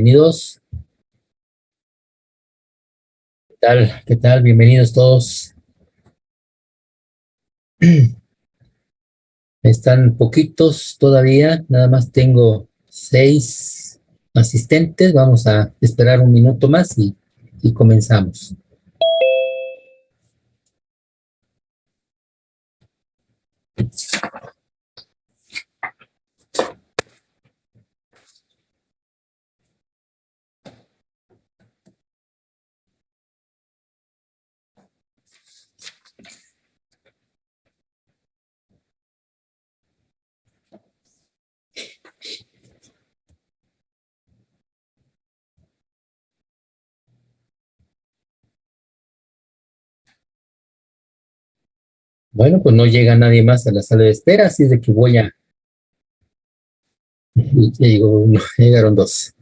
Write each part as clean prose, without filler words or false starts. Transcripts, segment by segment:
Bienvenidos. ¿Qué tal? ¿Qué tal? Bienvenidos todos. Están poquitos todavía, nada más tengo 6 asistentes. Vamos a esperar un minuto más y comenzamos. Bueno, pues no llega nadie más a la sala de espera, así es de que ya llegó uno, llegaron dos.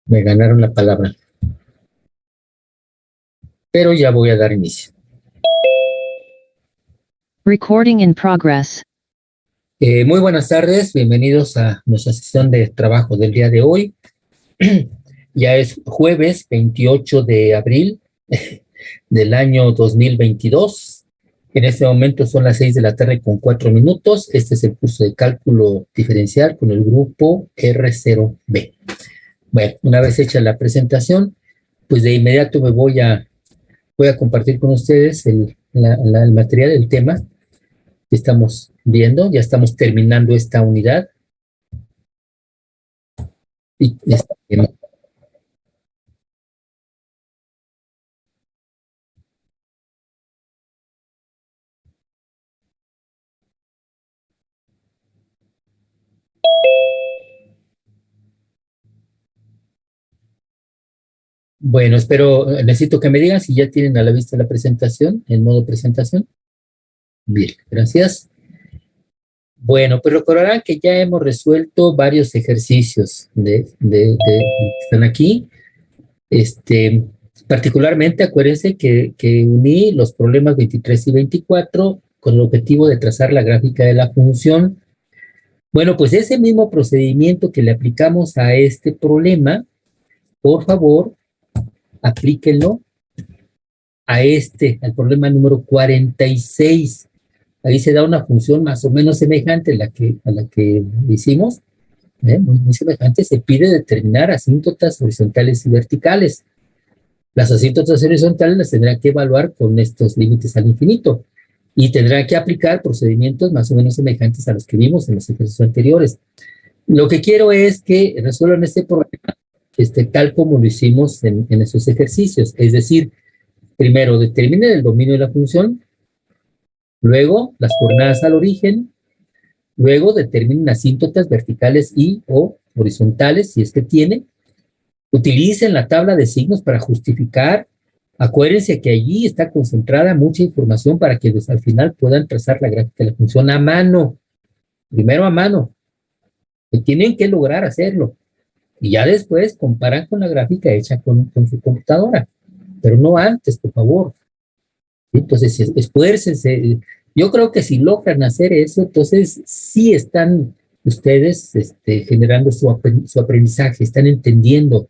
Me ganaron la palabra, pero ya voy a dar inicio. Recording in progress. Muy buenas tardes, bienvenidos a nuestra sesión de trabajo del día de hoy. Ya es jueves 28 de abril del año 2022. En este momento son las 6 de la tarde con 4 minutos. Este es el curso de cálculo diferencial con el grupo R0B. Bueno, una vez hecha la presentación, pues de inmediato voy a compartir con ustedes el material, el tema que estamos viendo. Ya estamos terminando esta unidad. Y bueno, necesito que me digan si ya tienen a la vista la presentación, en modo presentación. Bien, gracias. Bueno, pues recordarán que ya hemos resuelto varios ejercicios que están aquí. Particularmente acuérdense que uní los problemas 23 y 24 con el objetivo de trazar la gráfica de la función. Bueno, pues ese mismo procedimiento que le aplicamos a este problema, por favor, aplíquenlo al problema número 46. Ahí se da una función más o menos semejante a la que hicimos, muy semejante. Se pide determinar asíntotas horizontales y verticales. Las asíntotas horizontales las tendrán que evaluar con estos límites al infinito y tendrán que aplicar procedimientos más o menos semejantes a los que vimos en los ejercicios anteriores. Lo que quiero es que resuelvan este problema tal como lo hicimos en esos ejercicios. Es decir, primero determinen el dominio de la función, luego las coordenadas al origen, luego determinen asíntotas verticales y o horizontales, si es que tiene. Utilicen la tabla de signos para justificar. Acuérdense que allí está concentrada mucha información para que al final puedan trazar la gráfica de la función a mano. Primero a mano. Que tienen que lograr hacerlo. Y ya después comparan con la gráfica hecha con su computadora. Pero no antes, por favor. Entonces, esfuércense. Yo creo que si logran hacer eso, entonces sí están ustedes generando su aprendizaje, están entendiendo.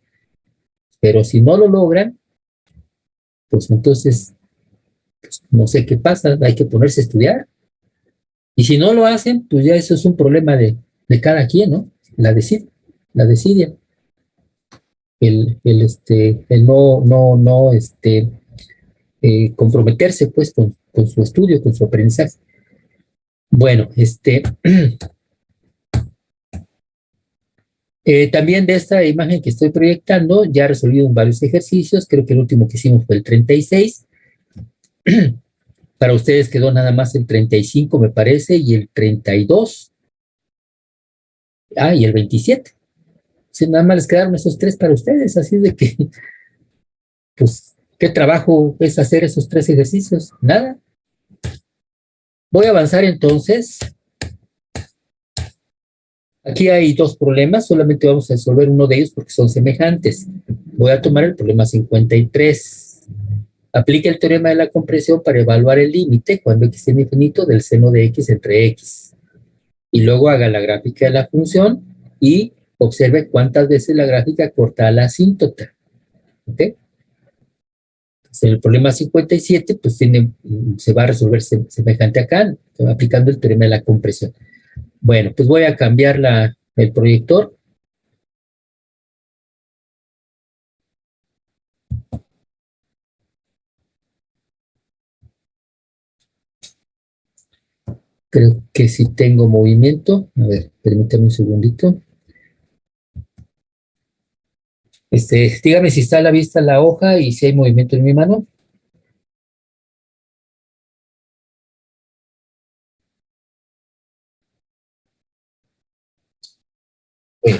Pero si no lo logran, pues entonces, pues, no sé qué pasa, hay que ponerse a estudiar. Y si no lo hacen, pues ya eso es un problema de cada quien, ¿no? La desidia. El no, comprometerse, pues, con su estudio, con su aprendizaje. Bueno, también de esta imagen que estoy proyectando, ya resolví varios ejercicios. Creo que el último que hicimos fue el 36. Para ustedes quedó nada más el 35, me parece, y el 32. Y el 27. Sí, nada más les quedaron esos 3 para ustedes, así de que, pues, ¿qué trabajo es hacer esos 3 ejercicios? Nada. Voy a avanzar entonces. Aquí hay 2 problemas, solamente vamos a resolver uno de ellos porque son semejantes. Voy a tomar el problema 53. Aplica el teorema de la compresión para evaluar el límite cuando x es infinito del seno de x entre x. Y luego haga la gráfica de la función y observe cuántas veces la gráfica corta la asíntota. ¿Ok? Entonces, en el problema 57, pues se va a resolver semejante acá, aplicando el teorema de la compresión. Bueno, pues voy a cambiar el proyector. Creo que sí tengo movimiento. A ver, permítame un segundito. Dígame si está a la vista la hoja y si hay movimiento en mi mano. Bien.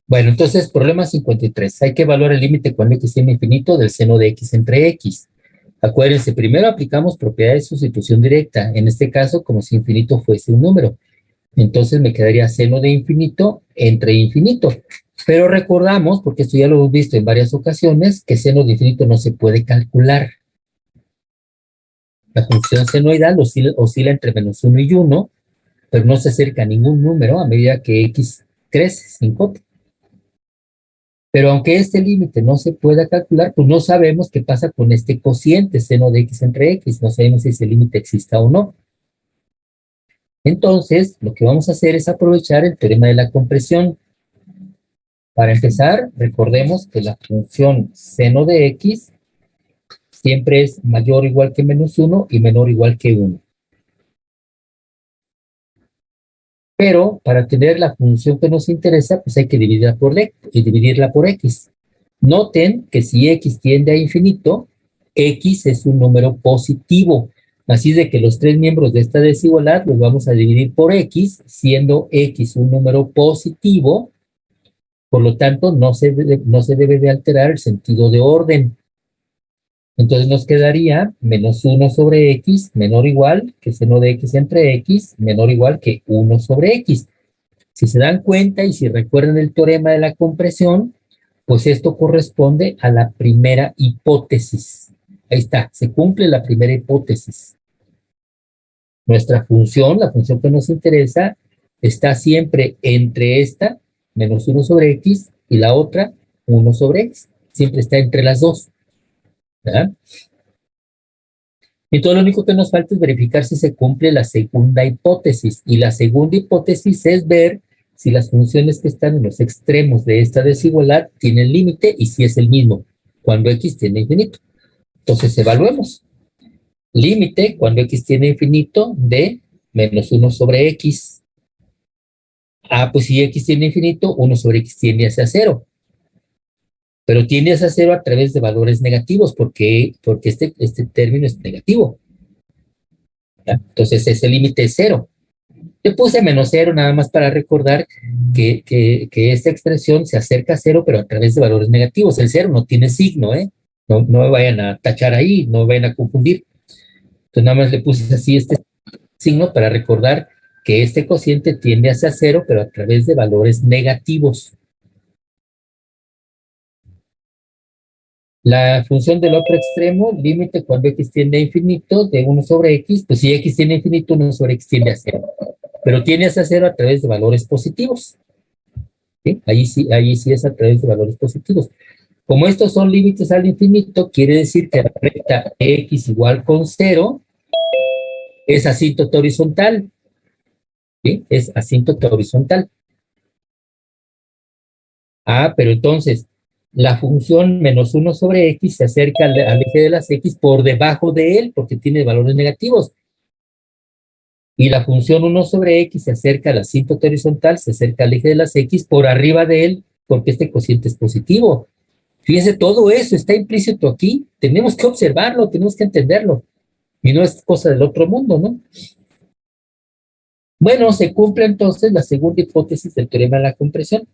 Bueno, entonces, problema 53. Hay que evaluar el límite cuando x tiene infinito del seno de x entre x. Acuérdense, primero aplicamos propiedad de sustitución directa. En este caso, como si infinito fuese un número. Entonces me quedaría seno de infinito entre infinito. Pero recordamos, porque esto ya lo hemos visto en varias ocasiones, que seno de infinito no se puede calcular. La función senoidal oscila entre -1 y 1, pero no se acerca a ningún número a medida que x crece sin cota. Pero aunque este límite no se pueda calcular, pues no sabemos qué pasa con este cociente seno de x entre x. No sabemos si ese límite exista o no. Entonces, lo que vamos a hacer es aprovechar el teorema de la compresión. Para empezar, recordemos que la función seno de x siempre es mayor o igual que -1 y menor o igual que 1. Pero para tener la función que nos interesa, pues hay que dividirla por x. Noten que si x tiende a infinito, x es un número positivo. Así es de que los tres miembros de esta desigualdad los vamos a dividir por x, siendo x un número positivo. Por lo tanto, no se debe de alterar el sentido de orden. Entonces nos quedaría -1 sobre x menor o igual que seno de x entre x menor o igual que 1 sobre x. Si se dan cuenta y si recuerdan el teorema de la compresión, pues esto corresponde a la primera hipótesis. Ahí está, se cumple la primera hipótesis. Nuestra función, la función que nos interesa, está siempre entre esta, -1 sobre x, y la otra, 1 sobre x. Siempre está entre las dos. ¿Verdad? Y todo lo único que nos falta es verificar si se cumple la segunda hipótesis. Y la segunda hipótesis es ver si las funciones que están en los extremos de esta desigualdad tienen límite y si es el mismo cuando x tiene infinito. Entonces evaluemos. Límite cuando x tiene infinito de -1 sobre x. Ah, pues si x tiene infinito, 1 sobre x tiende hacia 0. Pero tiende hacia 0 a través de valores negativos porque este término es negativo. ¿Ya? Entonces ese límite es 0. Le puse -0 nada más para recordar que esta expresión se acerca a 0, pero a través de valores negativos. El 0 no tiene signo, ¿eh? No me vayan a tachar ahí, no me vayan a confundir. Entonces nada más le puse así este signo para recordar que este cociente tiende hacia 0, pero a través de valores negativos. La función del otro extremo, límite cuando x tiende a infinito de 1 sobre x, pues si x tiende a infinito, 1 sobre x tiende a 0. Pero tiende hacia 0 a través de valores positivos. ¿Sí? Ahí sí es a través de valores positivos. Como estos son límites al infinito, quiere decir que la recta x igual con 0 es asíntota horizontal. ¿Sí? Es asíntota horizontal. Ah, pero entonces, la función -1 sobre x se acerca al eje de las x por debajo de él, porque tiene valores negativos. Y la función 1 sobre x se acerca a la asíntota horizontal, se acerca al eje de las x por arriba de él, porque este cociente es positivo. Fíjense, todo eso está implícito aquí. Tenemos que observarlo, tenemos que entenderlo. Y no es cosa del otro mundo, ¿no? Bueno, se cumple entonces la segunda hipótesis del teorema de la compresión.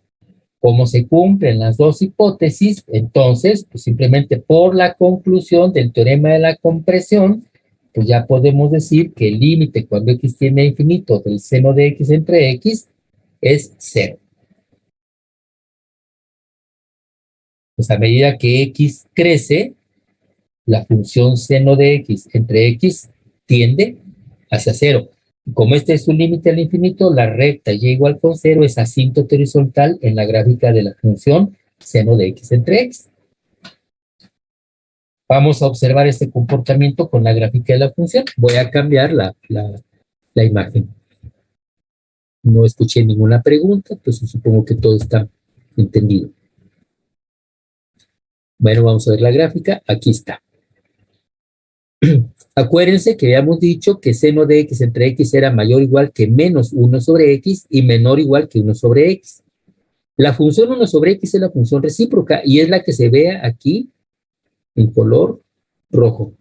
Como se cumplen las dos hipótesis, entonces, pues simplemente por la conclusión del teorema de la compresión, pues ya podemos decir que el límite cuando x tiende a infinito del seno de x entre x es 0. Pues a medida que x crece, la función seno de x entre x tiende hacia cero. Como este es un límite al infinito, la recta y igual con cero es asíntota horizontal en la gráfica de la función seno de x entre x. Vamos a observar este comportamiento con la gráfica de la función. Voy a cambiar la imagen. No escuché ninguna pregunta, entonces supongo que todo está entendido. Bueno, vamos a ver la gráfica. Aquí está. Acuérdense que habíamos dicho que seno de x entre x era mayor o igual que menos 1 sobre x y menor o igual que 1 sobre x. La función 1 sobre x es la función recíproca y es la que se ve aquí en color rojo.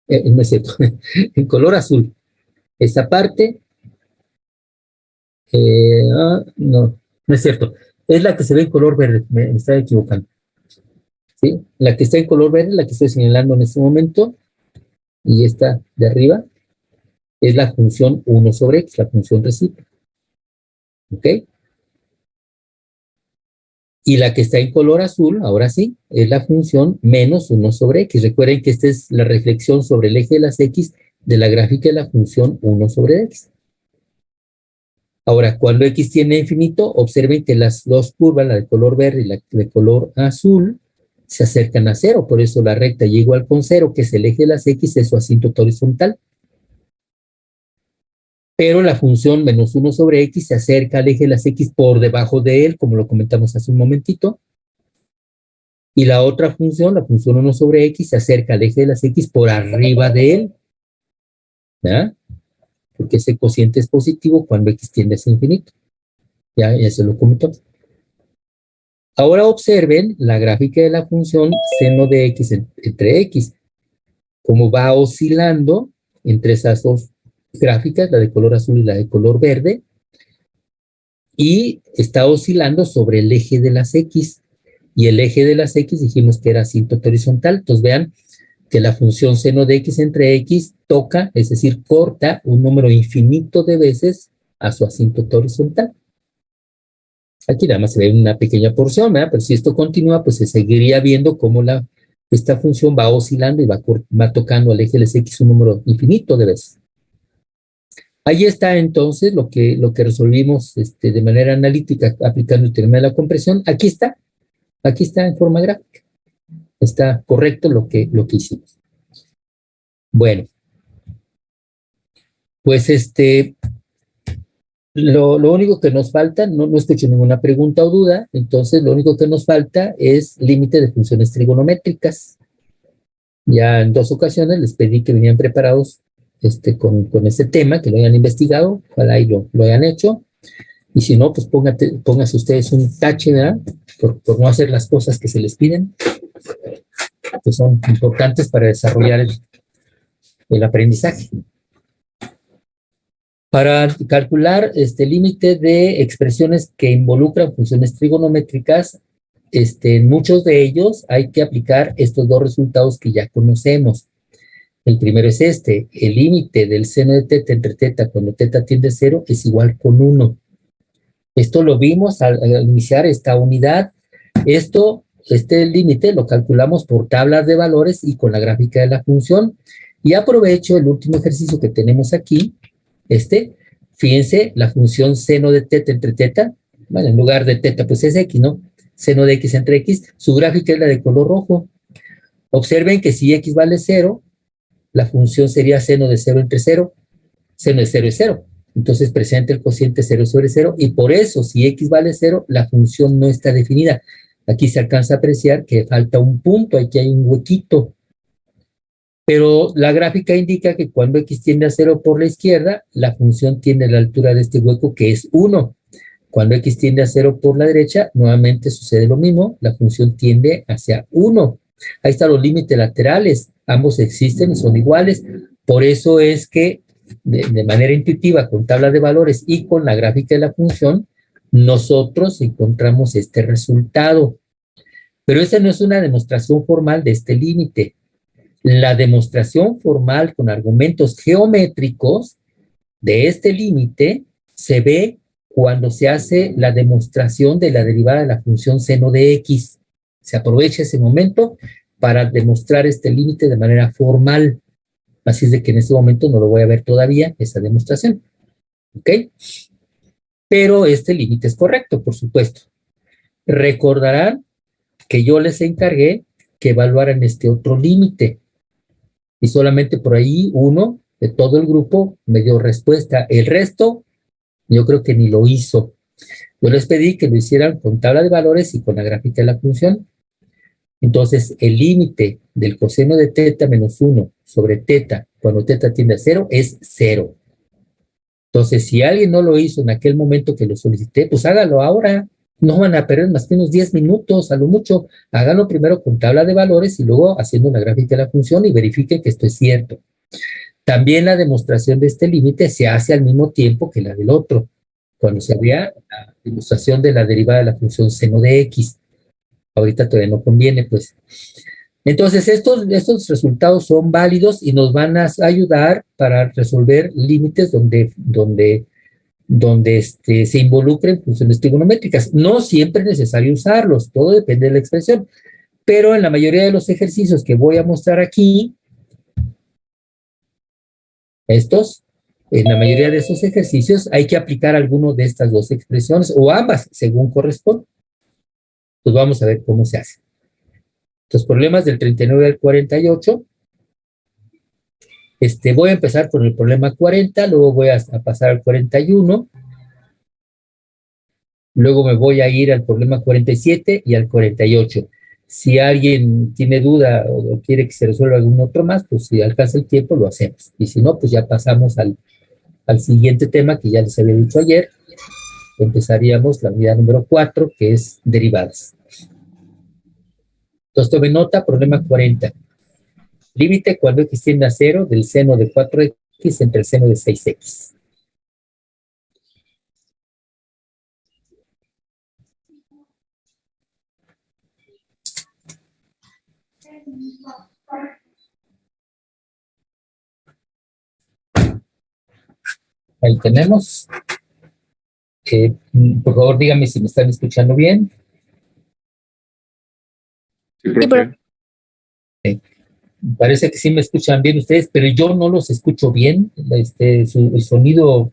No es cierto, en color azul. Esta parte, no es cierto. Es la que se ve en color verde, me estaba equivocando. ¿Sí? La que está en color verde, la que estoy señalando en este momento, y esta de arriba, es la función 1 sobre x, la función recíproca. ¿Ok? Y la que está en color azul, ahora sí, es la función menos 1 sobre x. Recuerden que esta es la reflexión sobre el eje de las x de la gráfica de la función 1 sobre x. Ahora, cuando x tiende a infinito, observen que las dos curvas, la de color verde y la de color azul, se acercan a cero. Por eso la recta y igual con cero, que es el eje de las x, es su asíntota horizontal. Pero la función menos 1 sobre x se acerca al eje de las x por debajo de él, como lo comentamos hace un momentito. Y la otra función, la función 1 sobre x, se acerca al eje de las x por arriba de él. ¿Ya? Porque ese cociente es positivo cuando x tiende a infinito. Ya se lo comentó. Ahora observen la gráfica de la función seno de x entre x. Cómo va oscilando entre esas dos gráficas, la de color azul y la de color verde. Y está oscilando sobre el eje de las x. Y el eje de las x dijimos que era asíntota horizontal. Entonces vean que la función seno de x entre x toca, es decir, corta un número infinito de veces a su asíntota horizontal. Aquí nada más se ve una pequeña porción, ¿verdad? Pero si esto continúa, pues se seguiría viendo cómo esta función va oscilando y va tocando al eje de las x un número infinito de veces. Ahí está entonces lo que resolvimos de manera analítica aplicando el teorema de la compresión. Aquí está en forma gráfica. Está correcto lo que hicimos. Bueno, pues lo único que nos falta, no escucho ninguna pregunta o duda, entonces lo único que nos falta es límite de funciones trigonométricas. Ya en 2 ocasiones les pedí que vinieran preparados con este tema, que lo hayan investigado, ojalá y lo hayan hecho. Y si no, pues póngase ustedes un tache, ¿verdad? Por no hacer las cosas que se les piden, que son importantes para desarrollar el aprendizaje. Para calcular este límite de expresiones que involucran funciones trigonométricas, en muchos de ellos hay que aplicar estos dos resultados que ya conocemos. El primero es el límite del seno de teta entre teta cuando teta tiende a 0 es igual con 1. Esto lo vimos al iniciar esta unidad. Este límite lo calculamos por tablas de valores y con la gráfica de la función. Y aprovecho el último ejercicio que tenemos aquí, fíjense, la función seno de teta entre teta, bueno, en lugar de teta, pues es x, ¿no? Seno de x entre x, su gráfica es la de color rojo. Observen que si x vale 0, la función sería seno de 0 entre 0, seno de 0 es 0. Entonces presenta el cociente 0 sobre 0 y por eso si x vale 0, la función no está definida. Aquí se alcanza a apreciar que falta un punto, aquí hay un huequito. Pero la gráfica indica que cuando x tiende a 0 por la izquierda, la función tiene a la altura de este hueco que es 1. Cuando x tiende a 0 por la derecha, nuevamente sucede lo mismo, la función tiende hacia 1. Ahí están los límites laterales, ambos existen y son iguales. Por eso es que de manera intuitiva, con tablas de valores y con la gráfica de la función, nosotros encontramos este resultado. Pero esa no es una demostración formal de este límite. La demostración formal con argumentos geométricos de este límite se ve cuando se hace la demostración de la derivada de la función seno de x. Se aprovecha ese momento para demostrar este límite de manera formal. Así es de que en este momento no lo voy a ver todavía, esa demostración. ¿Ok? Pero este límite es correcto, por supuesto. Recordarán que yo les encargué que evaluaran este otro límite. Y solamente por ahí uno de todo el grupo me dio respuesta. El resto, yo creo que ni lo hizo. Yo les pedí que lo hicieran con tabla de valores y con la gráfica de la función. Entonces, el límite del coseno de teta menos 1 sobre teta, cuando teta tiende a 0, es 0. Entonces, si alguien no lo hizo en aquel momento que lo solicité, pues hágalo ahora. No van a perder más que unos 10 minutos, a lo mucho. Háganlo primero con tabla de valores y luego haciendo una gráfica de la función y verifiquen que esto es cierto. También la demostración de este límite se hace al mismo tiempo que la del otro, cuando se haría la demostración de la derivada de la función seno de x. Ahorita todavía no conviene, pues. Entonces, estos resultados son válidos y nos van a ayudar para resolver límites donde se involucren funciones trigonométricas. No siempre es necesario usarlos, todo depende de la expresión, pero en la mayoría de los ejercicios que voy a mostrar aquí, en la mayoría de esos ejercicios hay que aplicar alguno de estas dos expresiones o ambas, según corresponde. Pues vamos a ver cómo se hace. Los problemas del 39 al 48. Voy a empezar con el problema 40, luego voy a pasar al 41, luego me voy a ir al problema 47 y al 48. Si alguien tiene duda o quiere que se resuelva algún otro más, pues si alcanza el tiempo lo hacemos. Y si no, pues ya pasamos al siguiente tema que ya les había dicho ayer. Empezaríamos la unidad número 4, que es derivadas. Entonces, tome nota, problema 40. Límite cuando x tiende a 0 del seno de 4x entre el seno de 6x. Ahí tenemos. Por favor, díganme si me están escuchando bien. Sí, profe. Parece que sí me escuchan bien ustedes, pero yo no los escucho bien. El sonido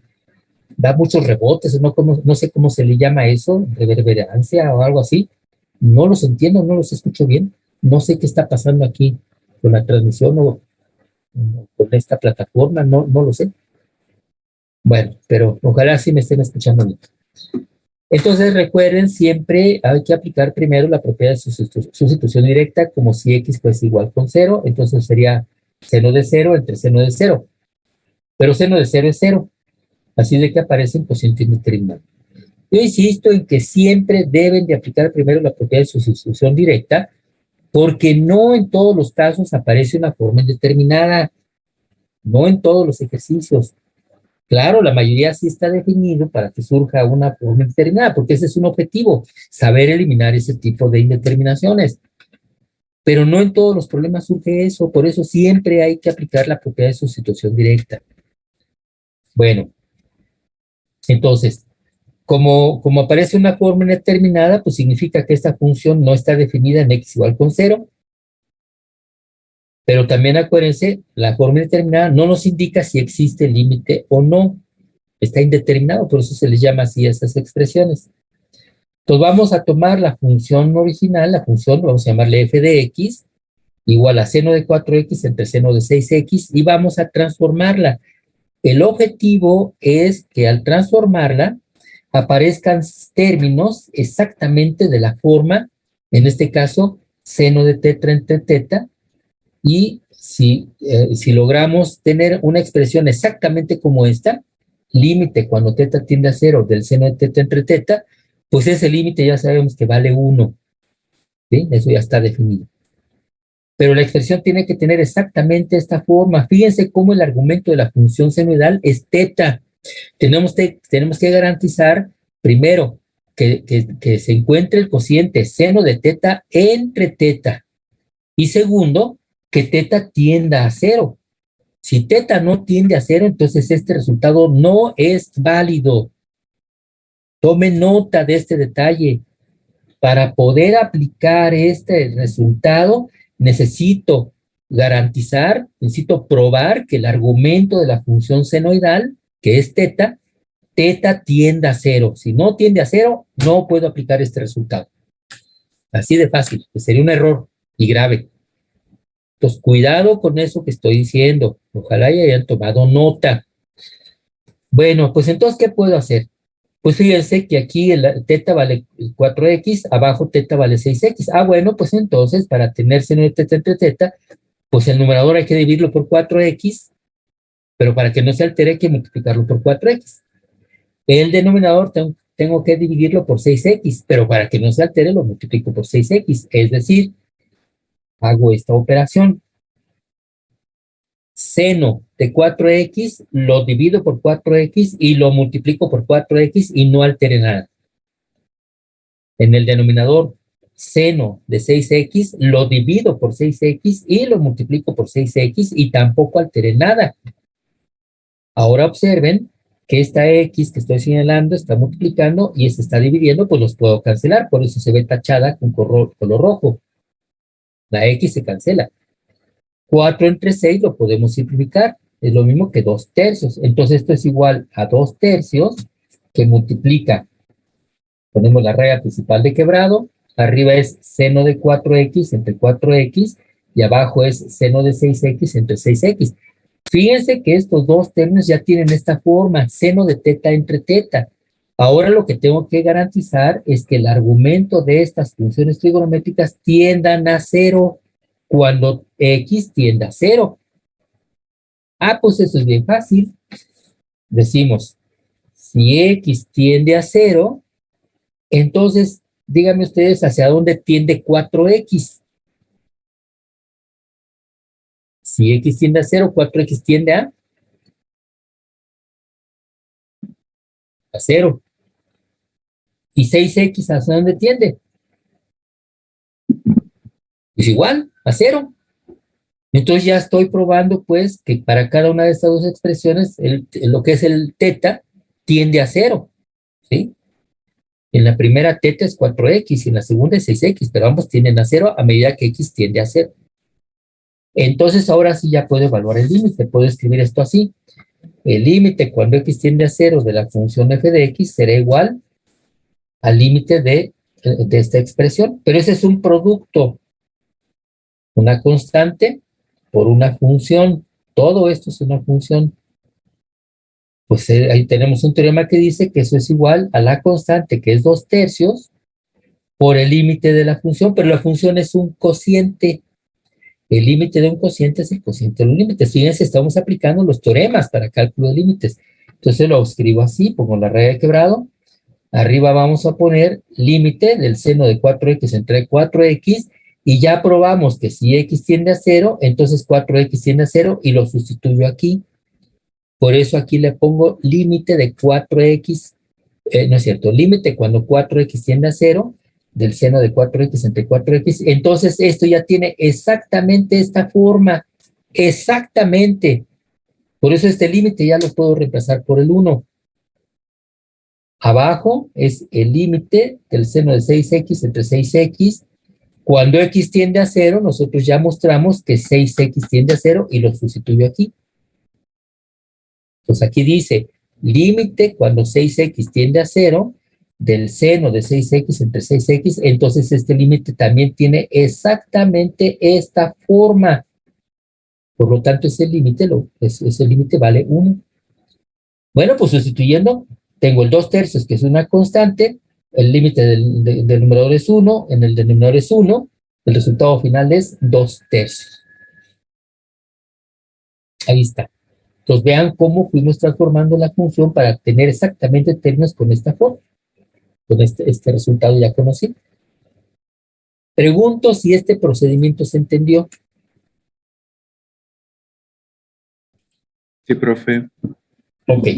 da muchos rebotes, no sé cómo se le llama eso, reverberancia o algo así. No los entiendo, no los escucho bien. No sé qué está pasando aquí con la transmisión o con esta plataforma, no lo sé. Bueno, pero ojalá sí me estén escuchando bien. Entonces recuerden, siempre hay que aplicar primero la propiedad de sustitución directa, como si x fuese igual con 0, entonces sería seno de 0 entre seno de 0. Pero seno de 0 es 0, así de que aparece en cociente indeterminado. Yo insisto en que siempre deben de aplicar primero la propiedad de sustitución directa, porque no en todos los casos aparece una forma indeterminada, no en todos los ejercicios. Claro, la mayoría sí está definido para que surja una forma indeterminada, porque ese es un objetivo, saber eliminar ese tipo de indeterminaciones. Pero no en todos los problemas surge eso, por eso siempre hay que aplicar la propiedad de sustitución directa. Bueno, entonces, como aparece una forma indeterminada, pues significa que esta función no está definida en x igual con 0, pero también acuérdense, la forma indeterminada no nos indica si existe límite o no. Está indeterminado, por eso se les llama así a esas expresiones. Entonces vamos a tomar la función original, la función, vamos a llamarle f de x, igual a seno de 4x entre seno de 6x, y vamos a transformarla. El objetivo es que al transformarla aparezcan términos exactamente de la forma, en este caso, seno de teta entre teta, y si logramos tener una expresión exactamente como esta, límite cuando teta tiende a 0 del seno de teta entre teta, pues ese límite ya sabemos que vale 1. ¿Sí? Eso ya está definido. Pero la expresión tiene que tener exactamente esta forma. Fíjense cómo el argumento de la función senoidal es teta. Tenemos que garantizar, primero, que se encuentre el cociente seno de teta entre teta. Y segundo, que teta tienda a 0. Si teta no tiende a 0, entonces este resultado no es válido. Tome nota de este detalle. Para poder aplicar este resultado, necesito garantizar, necesito probar que el argumento de la función senoidal, que es teta tiende a cero. Si no tiende a cero, no puedo aplicar este resultado. Así de fácil, que sería un error y grave. Entonces, cuidado con eso que estoy diciendo. Ojalá ya hayan tomado nota. Bueno, pues entonces, ¿qué puedo hacer? Pues fíjense que aquí el teta vale 4x, abajo teta vale 6x. Ah, bueno, pues entonces, para tener seno de teta entre teta, pues el numerador hay que dividirlo por 4x, pero para que no se altere hay que multiplicarlo por 4x. El denominador tengo que dividirlo por 6x, pero para que no se altere lo multiplico por 6x, es decir, hago esta operación. Seno de 4x lo divido por 4x y lo multiplico por 4x y no altere nada. En el denominador, seno de 6x lo divido por 6x y lo multiplico por 6x y tampoco altere nada. Ahora observen que esta x que estoy señalando está multiplicando y se está dividiendo, pues los puedo cancelar, por eso se ve tachada con color rojo. La x se cancela. 4 entre 6 lo podemos simplificar, es lo mismo que 2 tercios. Entonces esto es igual a 2 tercios que multiplica, ponemos la raya principal de quebrado, arriba es seno de 4x entre 4x y abajo es seno de 6x entre 6x. Fíjense que estos dos términos ya tienen esta forma, seno de teta entre teta. Ahora lo que tengo que garantizar es que el argumento de estas funciones trigonométricas tiendan a cero cuando x tiende a cero. Ah, pues eso es bien fácil. Decimos, si x tiende a cero, entonces díganme ustedes hacia dónde tiende 4x. Si x tiende a cero, 4x tiende a cero. ¿Y 6x hacia dónde tiende? Es igual, a cero. Entonces ya estoy probando, pues, que para cada una de estas dos expresiones, lo que es el teta tiende a cero, ¿sí? En la primera teta es 4x y en la segunda es 6x, pero ambos tienden a cero a medida que x tiende a cero. Entonces ahora sí ya puedo evaluar el límite, puedo escribir esto así. El límite cuando x tiende a cero de la función f de x será igual al límite de esta expresión, pero ese es un producto, una constante por una función. Todo esto es una función. Pues ahí tenemos un teorema que dice que eso es igual a la constante, que es 2 tercios, por el límite de la función, pero la función es un cociente. El límite de un cociente es el cociente de los límites. Fíjense, estamos aplicando los teoremas para cálculo de límites. Entonces lo escribo así, pongo la raya de quebrado. Arriba vamos a poner límite del seno de 4x entre 4x y ya probamos que si x tiende a 0, entonces 4x tiende a 0 y lo sustituyo aquí. Por eso aquí le pongo límite de 4x, no es cierto, límite cuando 4x tiende a 0 del seno de 4x entre 4x. Entonces esto ya tiene exactamente esta forma, exactamente. Por eso este límite ya lo puedo reemplazar por el 1. Abajo es el límite del seno de 6x entre 6x. Cuando x tiende a 0, nosotros ya mostramos que 6x tiende a 0 y lo sustituyo aquí. Pues aquí dice, límite cuando 6x tiende a 0 del seno de 6x entre 6x, entonces este límite también tiene exactamente esta forma. Por lo tanto, ese límite vale 1. Bueno, pues sustituyendo, tengo el 2 tercios, que es una constante, el límite del numerador es 1, en el denominador es 1, el resultado final es 2 tercios. Ahí está. Entonces vean cómo fuimos transformando la función para tener exactamente términos con esta forma, con este resultado ya conocido. Pregunto si este procedimiento se entendió. Sí, profe. Ok.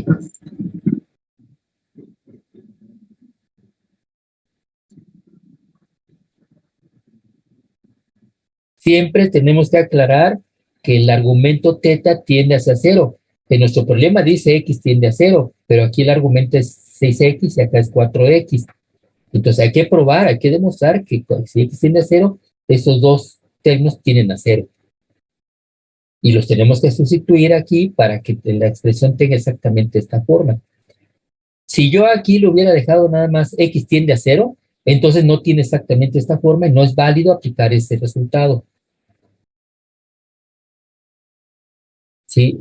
Siempre tenemos que aclarar que el argumento teta tiende hacia 0. En nuestro problema dice x tiende a 0, pero aquí el argumento es 6x y acá es 4x. Entonces hay que probar, hay que demostrar que si x tiende a cero, esos dos términos tienden a cero. Y los tenemos que sustituir aquí para que la expresión tenga exactamente esta forma. Si yo aquí lo hubiera dejado nada más x tiende a cero, entonces no tiene exactamente esta forma y no es válido aplicar ese resultado. Sí,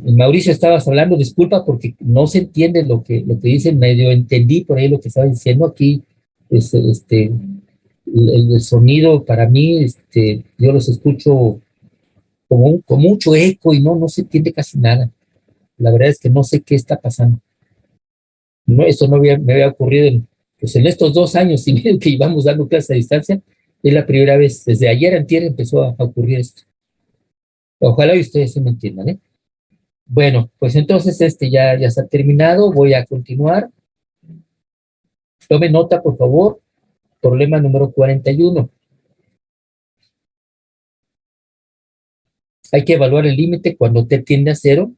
Mauricio, estabas hablando, disculpa porque no se entiende lo que dice, medio entendí por ahí lo que estaba diciendo aquí. El sonido para mí, yo los escucho con mucho eco y no se entiende casi nada. La verdad es que no sé qué está pasando. No, eso no me había ocurrido pues en estos 2 años y medio que llevamos dando clases a distancia. Es la primera vez, desde ayer antier empezó a ocurrir esto. Ojalá y ustedes se me entiendan, ¿eh? Bueno, pues entonces ya se ha terminado, voy a continuar. Tome nota, por favor, problema número 41. Hay que evaluar el límite cuando t tiende a cero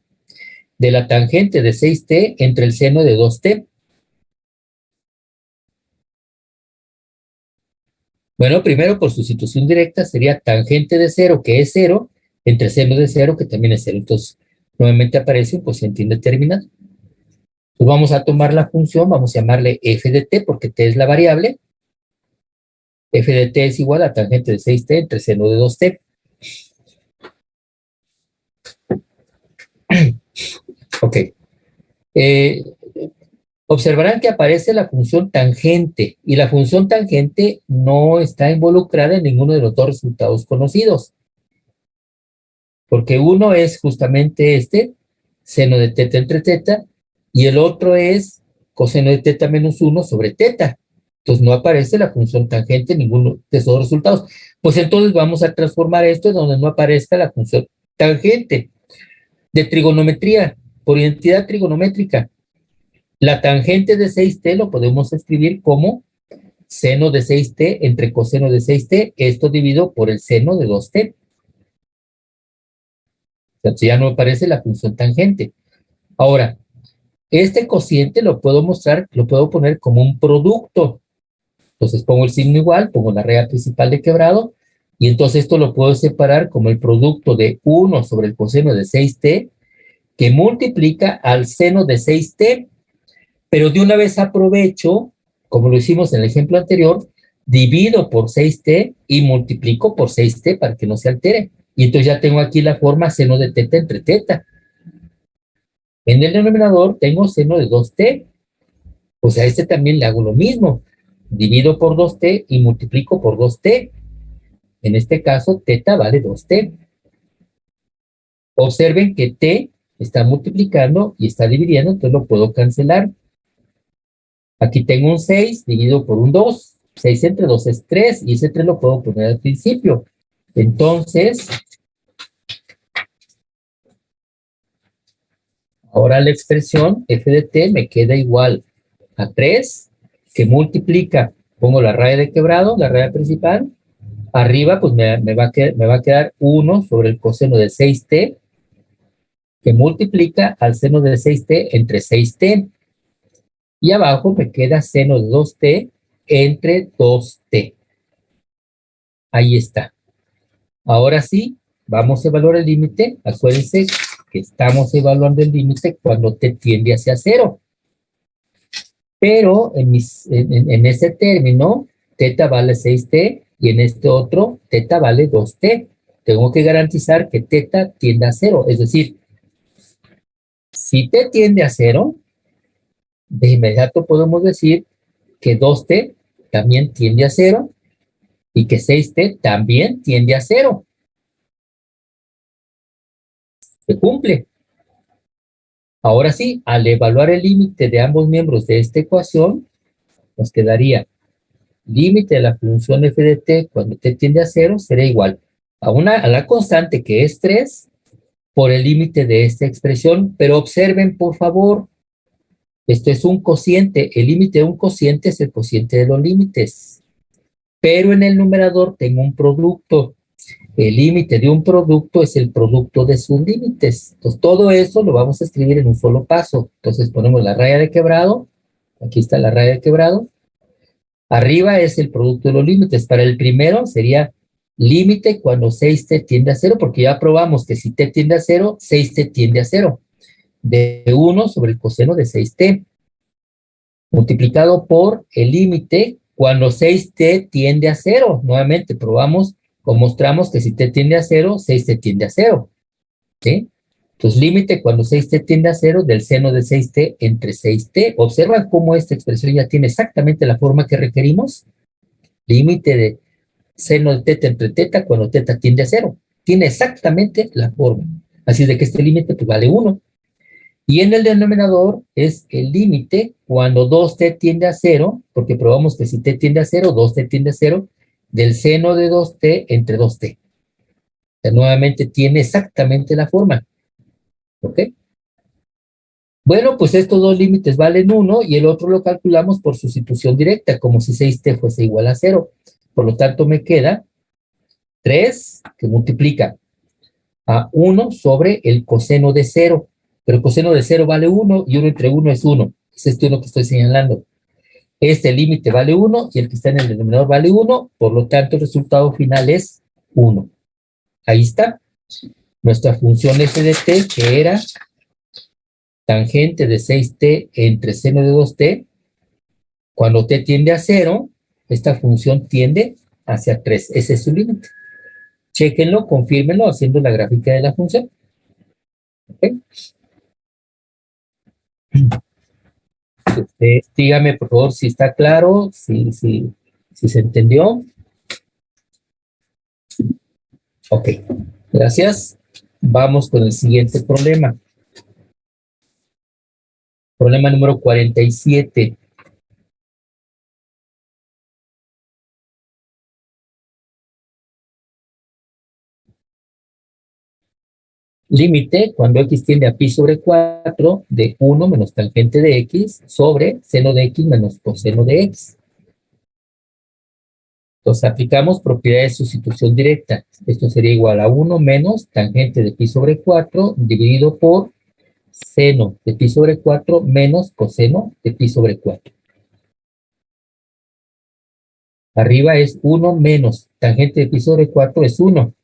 de la tangente de 6t entre el seno de 2t. Bueno, primero por sustitución directa sería tangente de 0, que es 0, entre seno de 0, que también es 0. Entonces, nuevamente aparece un cociente indeterminado. Pues vamos a tomar la función, vamos a llamarle f de t, porque t es la variable. F de t es igual a tangente de 6t entre seno de 2t. Ok. Observarán que aparece la función tangente, y la función tangente no está involucrada en ninguno de los dos resultados conocidos, porque uno es justamente seno de teta entre teta, y el otro es coseno de teta menos 1 sobre teta. Entonces no aparece la función tangente en ninguno de esos dos resultados. Pues entonces vamos a transformar esto donde no aparezca la función tangente. De trigonometría, por identidad trigonométrica, la tangente de 6t lo podemos escribir como seno de 6t entre coseno de 6t, esto dividido por el seno de 2t. Entonces ya no aparece la función tangente. Ahora, este cociente lo puedo mostrar, lo puedo poner como un producto. Entonces pongo el signo igual, pongo la regla principal de quebrado, y entonces esto lo puedo separar como el producto de 1 sobre el coseno de 6t, que multiplica al seno de 6t, pero de una vez aprovecho, como lo hicimos en el ejemplo anterior, divido por 6t y multiplico por 6t para que no se altere. Y entonces ya tengo aquí la forma seno de teta entre teta. En el denominador tengo seno de 2t. O sea, también le hago lo mismo. Divido por 2t y multiplico por 2t. En este caso, teta vale 2t. Observen que t está multiplicando y está dividiendo, entonces lo puedo cancelar. Aquí tengo un 6 dividido por un 2. 6 entre 2 es 3 y ese 3 lo puedo poner al principio. Entonces, ahora la expresión f de t me queda igual a 3, que multiplica, pongo la raya de quebrado, la raya principal. Arriba, pues me va a quedar 1 sobre el coseno de 6t, que multiplica al seno de 6t entre 6t. Y abajo me queda seno de 2t entre 2t. Ahí está. Ahora sí, vamos a evaluar el límite. Acuérdense que estamos evaluando el límite cuando t tiende hacia 0. Pero en ese término, teta vale 6t y en este otro, teta vale 2t. Tengo que garantizar que teta tiende a 0. Es decir, si t tiende a 0, de inmediato podemos decir que 2t también tiende a 0 y que 6t también tiende a 0. Se cumple. Ahora sí, al evaluar el límite de ambos miembros de esta ecuación, nos quedaría límite de la función f de t cuando t tiende a 0 será igual a la constante que es 3 por el límite de esta expresión. Pero observen, por favor, esto es un cociente. El límite de un cociente es el cociente de los límites. Pero en el numerador tengo un producto. El límite de un producto es el producto de sus límites. Entonces, todo eso lo vamos a escribir en un solo paso. Entonces, ponemos la raya de quebrado. Aquí está la raya de quebrado. Arriba es el producto de los límites. Para el primero sería límite cuando 6t tiende a 0, porque ya probamos que si t tiende a 0, 6t tiende a 0. De 1 sobre el coseno de 6t, multiplicado por el límite cuando 6t tiende a 0. Nuevamente probamos o mostramos que si t tiende a 0, 6t tiende a 0. ¿Sí? Entonces, límite cuando 6t tiende a 0 del seno de 6t entre 6t. Observa cómo esta expresión ya tiene exactamente la forma que requerimos. Límite de seno de teta entre teta cuando teta tiende a 0. Tiene exactamente la forma. Así de que este límite pues, vale 1. Y en el denominador es el límite cuando 2t tiende a 0, porque probamos que si t tiende a 0, 2t tiende a 0, del seno de 2t entre 2t. O sea, nuevamente tiene exactamente la forma. ¿Ok? Bueno, pues estos dos límites valen 1 y el otro lo calculamos por sustitución directa, como si 6t fuese igual a 0. Por lo tanto, me queda 3 que multiplica a 1 sobre el coseno de 0. Pero el coseno de 0 vale 1 y 1 entre 1 es 1. Es este 1 que estoy señalando. Este límite vale 1 y el que está en el denominador vale 1. Por lo tanto, el resultado final es 1. Ahí está. Nuestra función f de t, que era tangente de 6t entre seno de 2t, cuando t tiende a 0, esta función tiende hacia 3. Ese es su límite. Chéquenlo, confírmenlo haciendo la gráfica de la función. ¿Okay? Dígame, por favor, si está claro, si se entendió. Ok, gracias. Vamos con el siguiente problema. Problema número 47. Límite cuando x tiende a pi sobre 4 de 1 menos tangente de x sobre seno de x menos coseno de x. Entonces aplicamos propiedad de sustitución directa. Esto sería igual a 1 menos tangente de pi sobre 4 dividido por seno de pi sobre 4 menos coseno de pi sobre 4. Arriba es 1 menos tangente de pi sobre 4 es 1.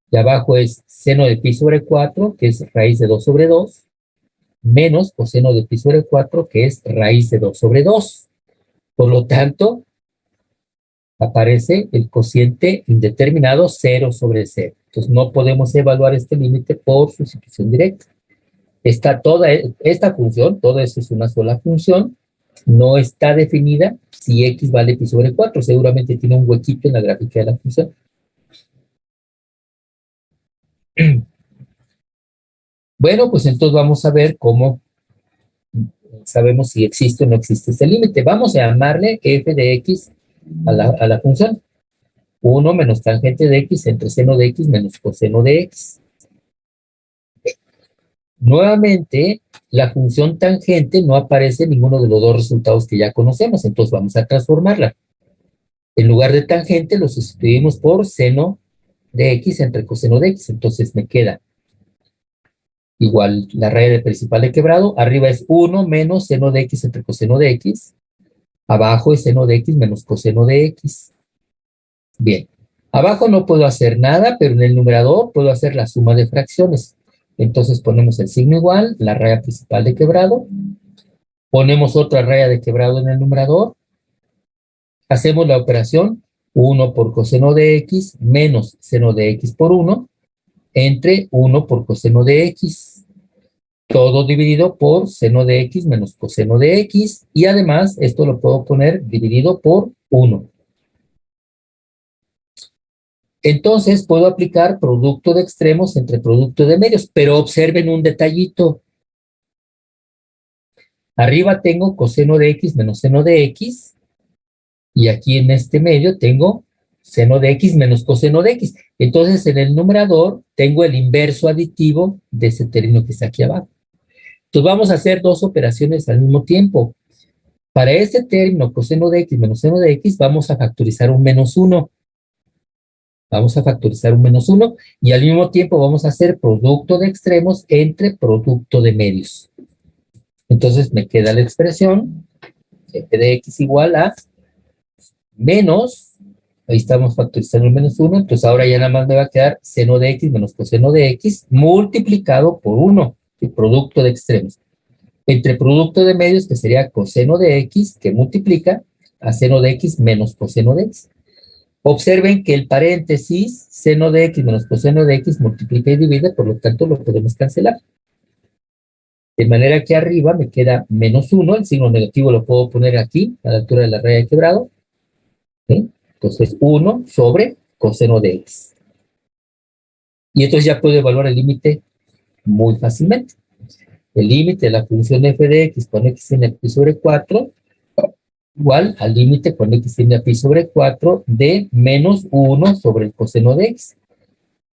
Y abajo es seno de pi sobre 4, que es raíz de 2 sobre 2, menos coseno de pi sobre 4, que es raíz de 2 sobre 2. Por lo tanto, aparece el cociente indeterminado 0 sobre 0. Entonces, no podemos evaluar este límite por sustitución directa. Está toda esta función, todo eso es una sola función, no está definida si x vale pi sobre 4. Seguramente tiene un huequito en la gráfica de la función. Bueno, pues entonces vamos a ver cómo sabemos si existe o no existe este límite. Vamos a llamarle f de x a la función. 1 menos tangente de x entre seno de x menos coseno de x. Nuevamente, la función tangente no aparece en ninguno de los dos resultados que ya conocemos, entonces vamos a transformarla. En lugar de tangente lo sustituimos por seno de x entre coseno de x, entonces me queda igual la raíz de principal de quebrado, arriba es 1 menos seno de x entre coseno de x, abajo es seno de x menos coseno de x. Bien, abajo no puedo hacer nada, pero en el numerador puedo hacer la suma de fracciones. Entonces ponemos el signo igual, la raya principal de quebrado, ponemos otra raya de quebrado en el numerador, hacemos la operación 1 por coseno de x menos seno de x por 1, entre 1 por coseno de x, todo dividido por seno de x menos coseno de x, y además esto lo puedo poner dividido por 1. Entonces puedo aplicar producto de extremos entre producto de medios, pero observen un detallito. Arriba tengo coseno de x menos seno de x, y aquí en este medio tengo seno de x menos coseno de x. Entonces en el numerador tengo el inverso aditivo de ese término que está aquí abajo. Entonces vamos a hacer dos operaciones al mismo tiempo. Para este término coseno de x menos seno de x vamos a factorizar un menos 1. Vamos a factorizar un menos 1 y al mismo tiempo vamos a hacer producto de extremos entre producto de medios. Entonces me queda la expresión f de x igual a menos, ahí estamos factorizando el menos 1, entonces ahora ya nada más me va a quedar seno de x menos coseno de x multiplicado por 1, el producto de extremos. Entre producto de medios, que sería coseno de x, que multiplica a seno de x menos coseno de x. Observen que el paréntesis, seno de x menos coseno de x, multiplica y divide, por lo tanto lo podemos cancelar. De manera que arriba me queda menos 1, el signo negativo lo puedo poner aquí, a la altura de la raya de quebrado. ¿Sí? Entonces 1 sobre coseno de x. Y entonces ya puedo evaluar el límite muy fácilmente. El límite de la función f de x con x tiende a pi sobre 4 igual al límite con x tiende a pi sobre 4 de menos 1 sobre el coseno de x.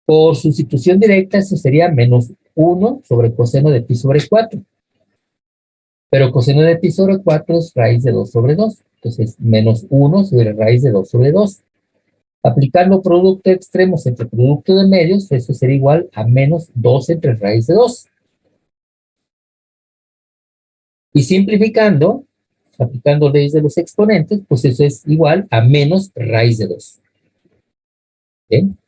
Por sustitución directa, eso sería menos 1 sobre coseno de pi sobre 4. Pero coseno de pi sobre 4 es raíz de 2 sobre 2. Entonces, menos 1 sobre raíz de 2 sobre 2. Aplicando producto de extremos entre producto de medios, eso sería igual a menos 2 entre raíz de 2. Y simplificando, aplicando leyes de los exponentes, pues eso es igual a menos raíz de 2. ¿Bien?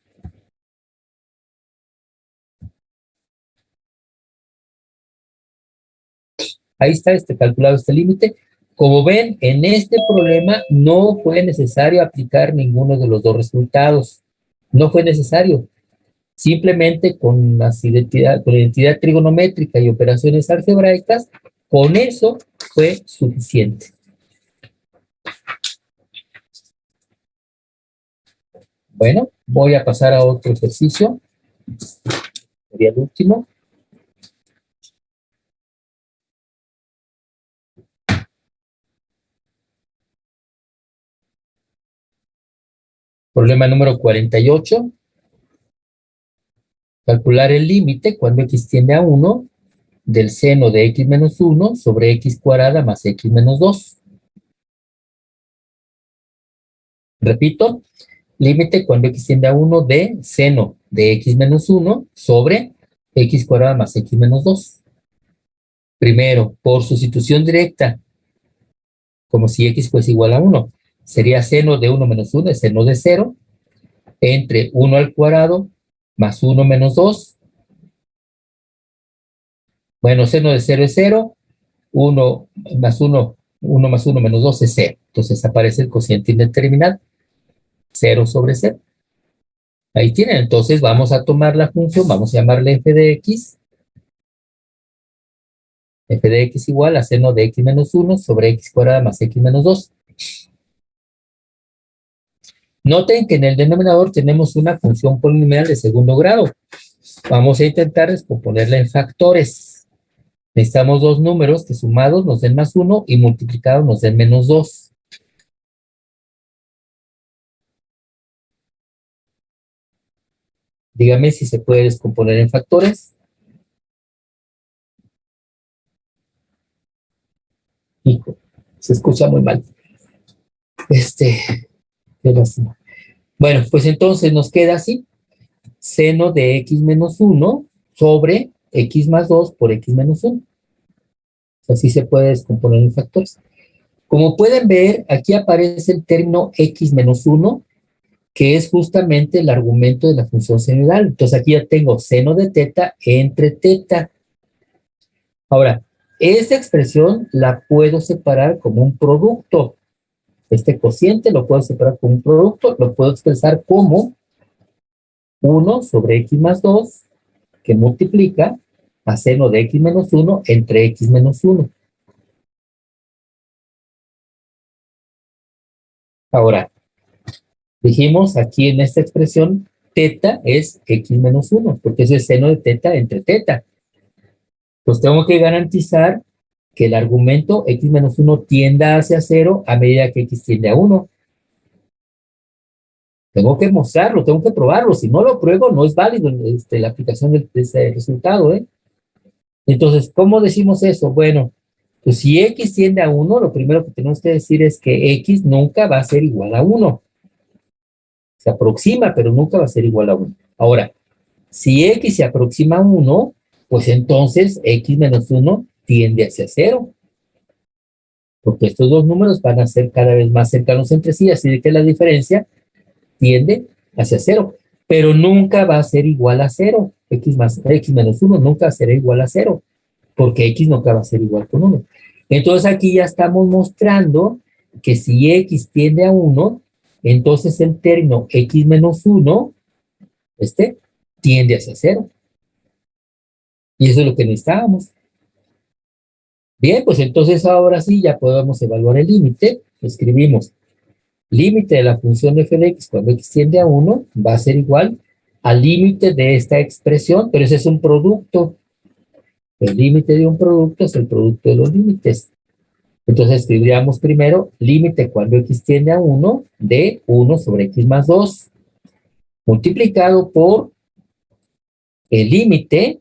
Ahí está calculado este límite. Como ven, en este problema no fue necesario aplicar ninguno de los dos resultados. No fue necesario. Simplemente con la identidad trigonométrica y operaciones algebraicas, con eso fue suficiente. Bueno, voy a pasar a otro ejercicio. Sería el último. Problema número 48. Calcular el límite cuando x tiende a 1 del seno de x menos 1 sobre x cuadrada más x menos 2. Repito, límite cuando x tiende a 1 de seno de x menos 1 sobre x cuadrada más x menos 2. Primero, por sustitución directa, como si x fuese igual a 1, sería seno de 1 menos 1 es seno de 0, entre 1 al cuadrado más 1 menos 2. Bueno, seno de 0 es 0, 1 más 1, 1 más 1 menos 2 es 0. Entonces aparece el cociente indeterminado, 0 sobre 0. Ahí tienen. Entonces vamos a tomar la función, vamos a llamarle f de x. F de x igual a seno de x menos 1 sobre x cuadrada más x menos 2. Noten que en el denominador tenemos una función polinomial de segundo grado. Vamos a intentar descomponerla en factores. Necesitamos dos números que sumados nos den más 1 y multiplicados nos den menos 2. Dígame si se puede descomponer en factores. Hijo, se escucha muy mal. Qué lástima. Bueno, pues entonces nos queda así. Seno de x menos 1 sobre x más 2 por x menos 1. Así se puede descomponer en factores. Como pueden ver, aquí aparece el término x menos 1, que es justamente el argumento de la función senoidal. Entonces aquí ya tengo seno de teta entre teta. Ahora, esta expresión la puedo separar como un producto. Este cociente lo puedo separar como un producto, lo puedo expresar como 1 sobre x más 2, que multiplica a seno de x menos 1 entre x menos 1. Ahora, dijimos aquí en esta expresión, teta es x menos 1, porque es el seno de teta entre teta. Pues tengo que garantizar que el argumento x menos 1 tienda hacia 0 a medida que x tiende a 1. Tengo que mostrarlo, tengo que probarlo. Si no lo pruebo, no es válido la aplicación de ese resultado, ¿eh? Entonces, ¿cómo decimos eso? Bueno, pues si x tiende a 1, lo primero que tenemos que decir es que x nunca va a ser igual a 1. Se aproxima, pero nunca va a ser igual a 1. Ahora, si x se aproxima a 1, pues entonces x menos 1 tiende hacia 0. porque estos dos números van a ser cada vez más cercanos entre sí, así que la diferencia tiende hacia cero, pero nunca va a ser igual a cero. X menos 1 nunca será igual a cero, porque X nunca va a ser igual con 1. Entonces aquí ya estamos mostrando que si X tiende a 1, entonces el término X menos 1, tiende hacia cero. Y eso es lo que necesitábamos. Bien, pues entonces ahora sí ya podemos evaluar el límite. Escribimos límite de la función de f de x cuando x tiende a 1 va a ser igual al límite de esta expresión, pero ese es un producto. El límite de un producto es el producto de los límites. Entonces escribiríamos primero límite cuando x tiende a 1 de 1 sobre x más 2 multiplicado por el límite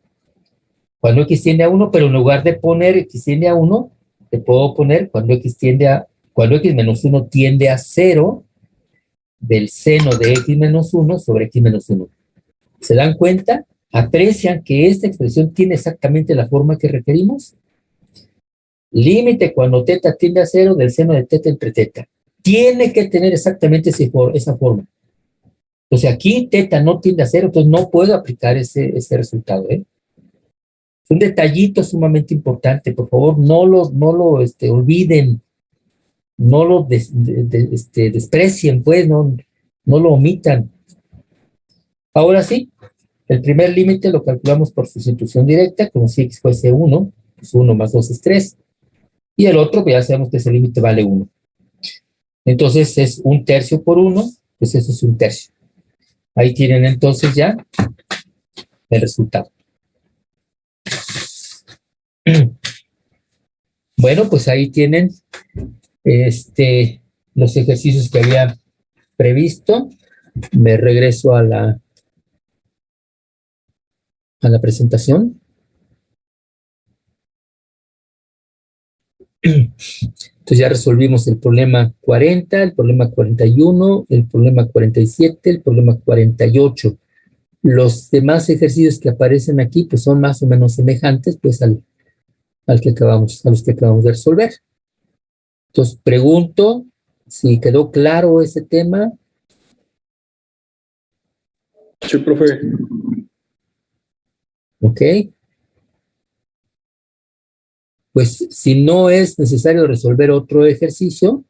cuando x tiende a 1, pero en lugar de poner x tiende a 1, te puedo poner cuando x menos 1 tiende a 0 del seno de x menos 1 sobre x menos 1. ¿Se dan cuenta? ¿Aprecian que esta expresión tiene exactamente la forma que requerimos? Límite cuando teta tiende a 0 del seno de teta entre teta. Tiene que tener exactamente esa forma. Entonces aquí teta no tiende a 0, entonces no puedo aplicar ese resultado. Es un detallito sumamente importante. Por favor, no lo olviden, no lo desprecien, pues, no lo omitan. Ahora sí, el primer límite lo calculamos por sustitución directa, como si x fuese 1, pues 1 más 2 es 3. Y el otro, pues ya sabemos que ese límite vale 1. Entonces es 1/3 por 1, pues eso es 1/3. Ahí tienen entonces ya el resultado. Bueno, pues ahí tienen los ejercicios que había previsto. Me regreso a la presentación. Entonces ya resolvimos el problema 40, el problema 41, el problema 47, el problema 48. Los demás ejercicios que aparecen aquí pues son más o menos semejantes pues a los que acabamos de resolver. Entonces pregunto si quedó claro ese tema. Sí, profe. Ok. Pues si no es necesario resolver otro ejercicio,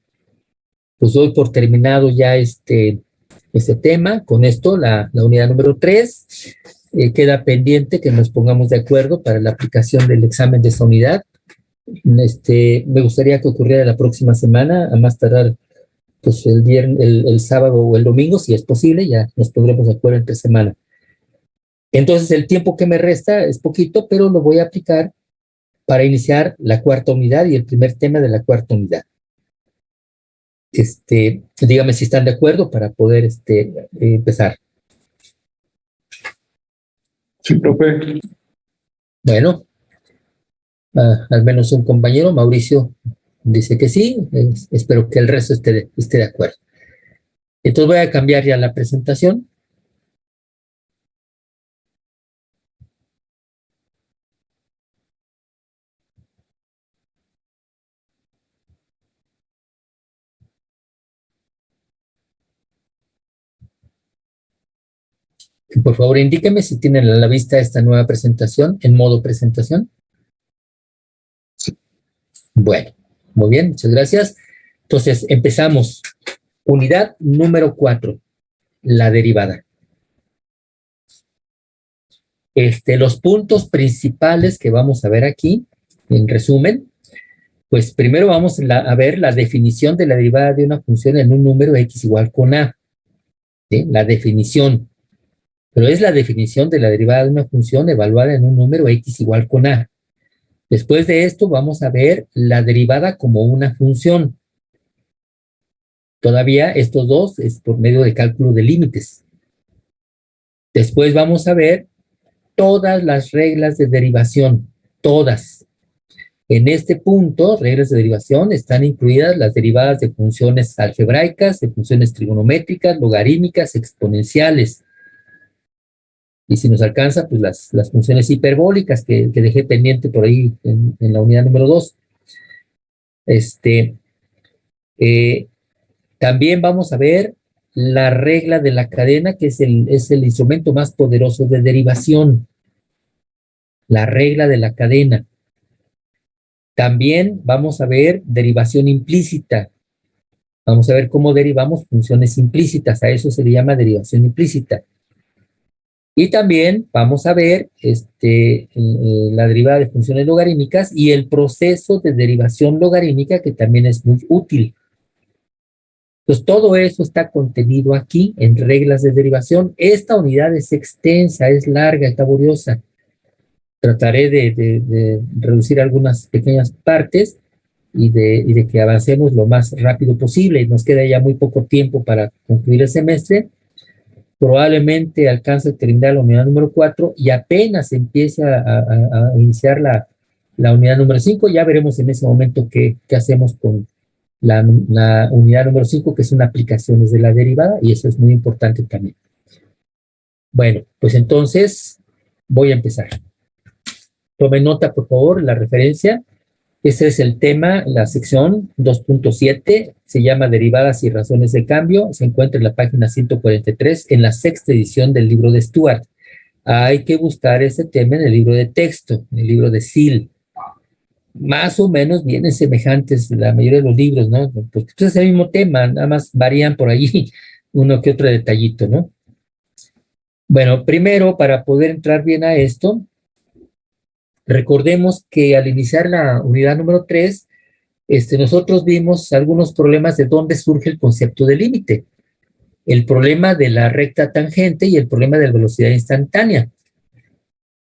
pues doy por terminado ya este tema. Con esto, la unidad número 3, queda pendiente que nos pongamos de acuerdo para la aplicación del examen de esta unidad. Me gustaría que ocurriera la próxima semana, a más tardar pues el sábado o el domingo, si es posible, ya nos pondremos de acuerdo entre semana. Entonces, el tiempo que me resta es poquito, pero lo voy a aplicar para iniciar la cuarta unidad y el primer tema de la cuarta unidad. Dígame si están de acuerdo para poder empezar. Sí, profe. Bueno, al menos un compañero, Mauricio, dice que sí. Espero que el resto esté de acuerdo. Entonces voy a cambiar ya la presentación. Por favor, indíqueme si tienen a la vista esta nueva presentación en modo presentación. Sí. Bueno, muy bien, muchas gracias. Entonces, empezamos. Unidad número 4, la derivada. Los puntos principales que vamos a ver aquí, en resumen, pues primero vamos a ver la definición de la derivada de una función en un número x igual con a. ¿Sí? La definición. Pero es la definición de la derivada de una función evaluada en un número x igual con a. Después de esto vamos a ver la derivada como una función. Todavía estos dos es por medio de cálculo de límites. Después vamos a ver todas las reglas de derivación, todas. En este punto, reglas de derivación, están incluidas las derivadas de funciones algebraicas, de funciones trigonométricas, logarítmicas, exponenciales. Y si nos alcanza, pues las funciones hiperbólicas que dejé pendiente por ahí en la unidad número 2. También vamos a ver la regla de la cadena, que es el instrumento más poderoso de derivación. La regla de la cadena. También vamos a ver derivación implícita. Vamos a ver cómo derivamos funciones implícitas. A eso se le llama derivación implícita. Y también vamos a ver la derivada de funciones logarítmicas y el proceso de derivación logarítmica, que también es muy útil. Entonces, todo eso está contenido aquí en reglas de derivación. Esta unidad es extensa, es larga, es laboriosa. Trataré de reducir algunas pequeñas partes y de que avancemos lo más rápido posible. Nos queda ya muy poco tiempo para concluir el semestre. Probablemente alcance a terminar la unidad número 4 y apenas empiece a iniciar la unidad número 5. Ya veremos en ese momento qué hacemos con la unidad número 5, que son aplicaciones de la derivada, y eso es muy importante también. Bueno, pues entonces voy a empezar. Tome nota, por favor, la referencia. Ese es el tema, la sección 2.7, se llama Derivadas y razones de cambio. Se encuentra en la página 143, en la sexta edición del libro de Stuart. Hay que buscar ese tema en el libro de texto, en el libro de Seal. Más o menos vienen semejantes la mayoría de los libros, ¿no? Porque es el mismo tema, nada más varían por allí uno que otro detallito, ¿no? Bueno, primero, para poder entrar bien a esto, recordemos que al iniciar la unidad número 3, nosotros vimos algunos problemas de dónde surge el concepto de límite. El problema de la recta tangente y el problema de la velocidad instantánea.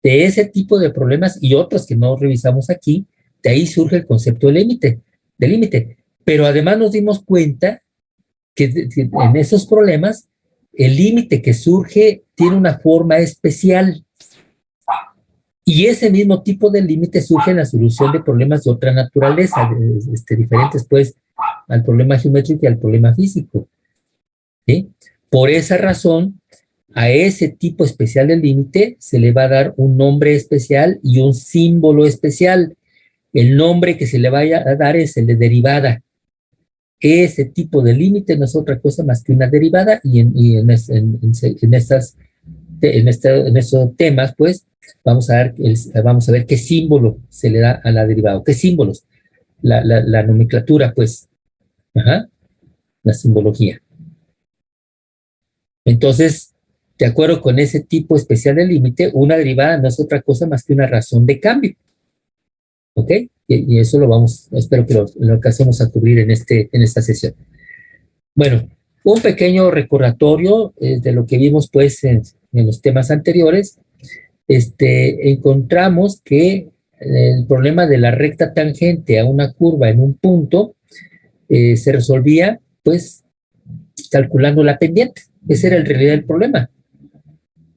De ese tipo de problemas y otros que no revisamos aquí, de ahí surge el concepto de límite. Pero además nos dimos cuenta que en esos problemas, el límite que surge tiene una forma especial. Y ese mismo tipo de límite surge en la solución de problemas de otra naturaleza, diferentes pues al problema geométrico y al problema físico. ¿Sí? Por esa razón, a ese tipo especial de límite se le va a dar un nombre especial y un símbolo especial. El nombre que se le vaya a dar es el de derivada. Ese tipo de límite no es otra cosa más que una derivada, y en estos temas, pues, vamos a ver qué símbolo se le da a la derivada, qué símbolos, la nomenclatura, pues, la simbología. Entonces, de acuerdo con ese tipo especial de límite, una derivada no es otra cosa más que una razón de cambio. ¿Ok? Y eso espero que lo alcancemos a cubrir en esta sesión. Bueno, un pequeño recordatorio de lo que vimos, pues, en los temas anteriores. Encontramos que el problema de la recta tangente a una curva en un punto se resolvía, pues, calculando la pendiente. Ese era en realidad el problema,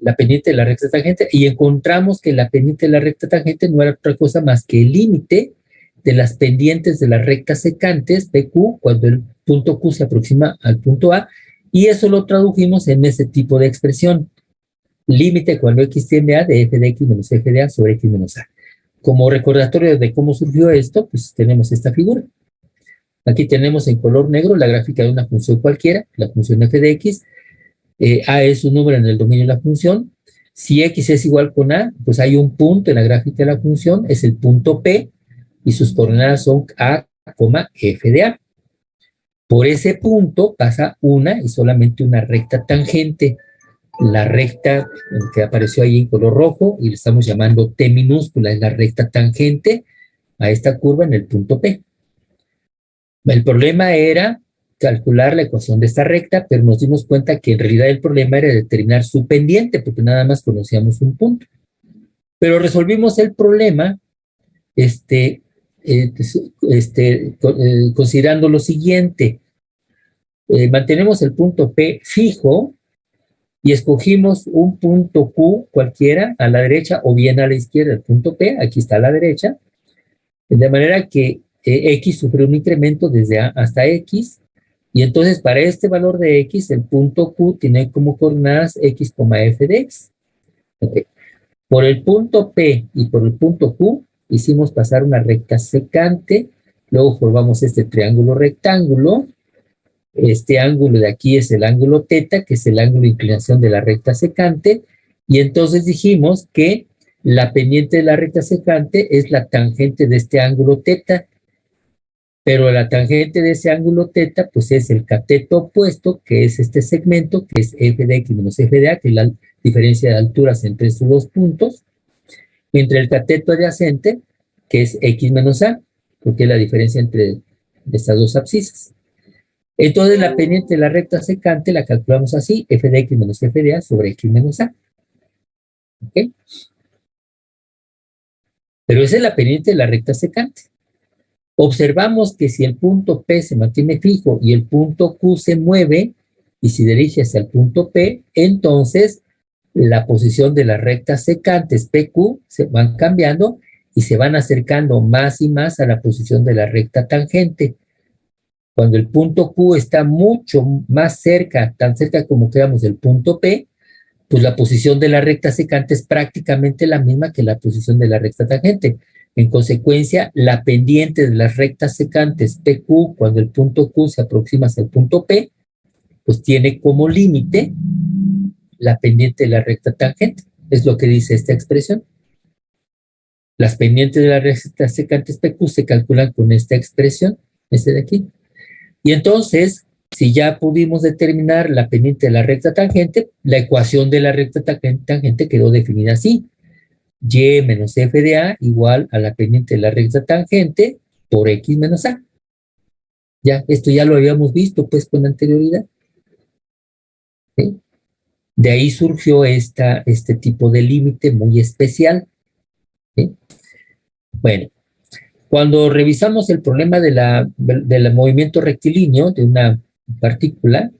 la pendiente de la recta tangente, y encontramos que la pendiente de la recta tangente no era otra cosa más que el límite de las pendientes de las rectas secantes PQ cuando el punto Q se aproxima al punto A, y eso lo tradujimos en ese tipo de expresión. Límite cuando X tiende a de f de X menos f de A sobre X menos A. Como recordatorio de cómo surgió esto, pues tenemos esta figura. Aquí tenemos en color negro la gráfica de una función cualquiera, la función f de X. A es un número en el dominio de la función. Si X es igual con A, pues hay un punto en la gráfica de la función, es el punto P, y sus coordenadas son A, f de A. Por ese punto pasa una y solamente una recta tangente. La recta que apareció ahí en color rojo, y le estamos llamando T minúscula, es la recta tangente a esta curva en el punto P. El problema era calcular la ecuación de esta recta, pero nos dimos cuenta que en realidad el problema era determinar su pendiente, porque nada más conocíamos un punto. Pero resolvimos el problema considerando lo siguiente. Mantenemos el punto P fijo y escogimos un punto Q cualquiera a la derecha o bien a la izquierda. El punto P, aquí está a la derecha, de manera que X sufre un incremento desde A hasta X, y entonces para este valor de X, el punto Q tiene como coordenadas X, f de X. Okay. Por el punto P y por el punto Q hicimos pasar una recta secante luego formamos este triángulo rectángulo, este ángulo de aquí es el ángulo teta, que es el ángulo de inclinación de la recta secante, y entonces dijimos que la pendiente de la recta secante es la tangente de este ángulo teta, pero la tangente de ese ángulo teta, pues es el cateto opuesto, que es este segmento, que es f de x menos f de a, que es la diferencia de alturas entre estos dos puntos, entre el cateto adyacente, que es x menos a, porque es la diferencia entre estas dos abscisas. Entonces la pendiente de la recta secante la calculamos así, f de x menos f de a sobre x menos a. ¿Ok? Pero esa es la pendiente de la recta secante. Observamos que si el punto P se mantiene fijo y el punto Q se mueve y se dirige hacia el punto P, entonces la posición de las rectas secantes PQ se van cambiando y se van acercando más y más a la posición de la recta tangente. Cuando el punto Q está mucho más cerca, tan cerca como queramos del punto P, pues la posición de la recta secante es prácticamente la misma que la posición de la recta tangente. En consecuencia, la pendiente de las rectas secantes PQ, cuando el punto Q se aproxima hacia el punto P, pues tiene como límite la pendiente de la recta tangente. Es lo que dice esta expresión. Las pendientes de las rectas secantes PQ se calculan con esta expresión, este de aquí. Y entonces, si ya pudimos determinar la pendiente de la recta tangente, la ecuación de la recta tangente quedó definida así. Y menos f de a igual a la pendiente de la recta tangente por x menos a. Ya, esto ya lo habíamos visto pues con anterioridad. ¿Sí? De ahí surgió este tipo de límite muy especial. ¿Sí? Bueno, cuando revisamos el problema del movimiento rectilíneo de una partícula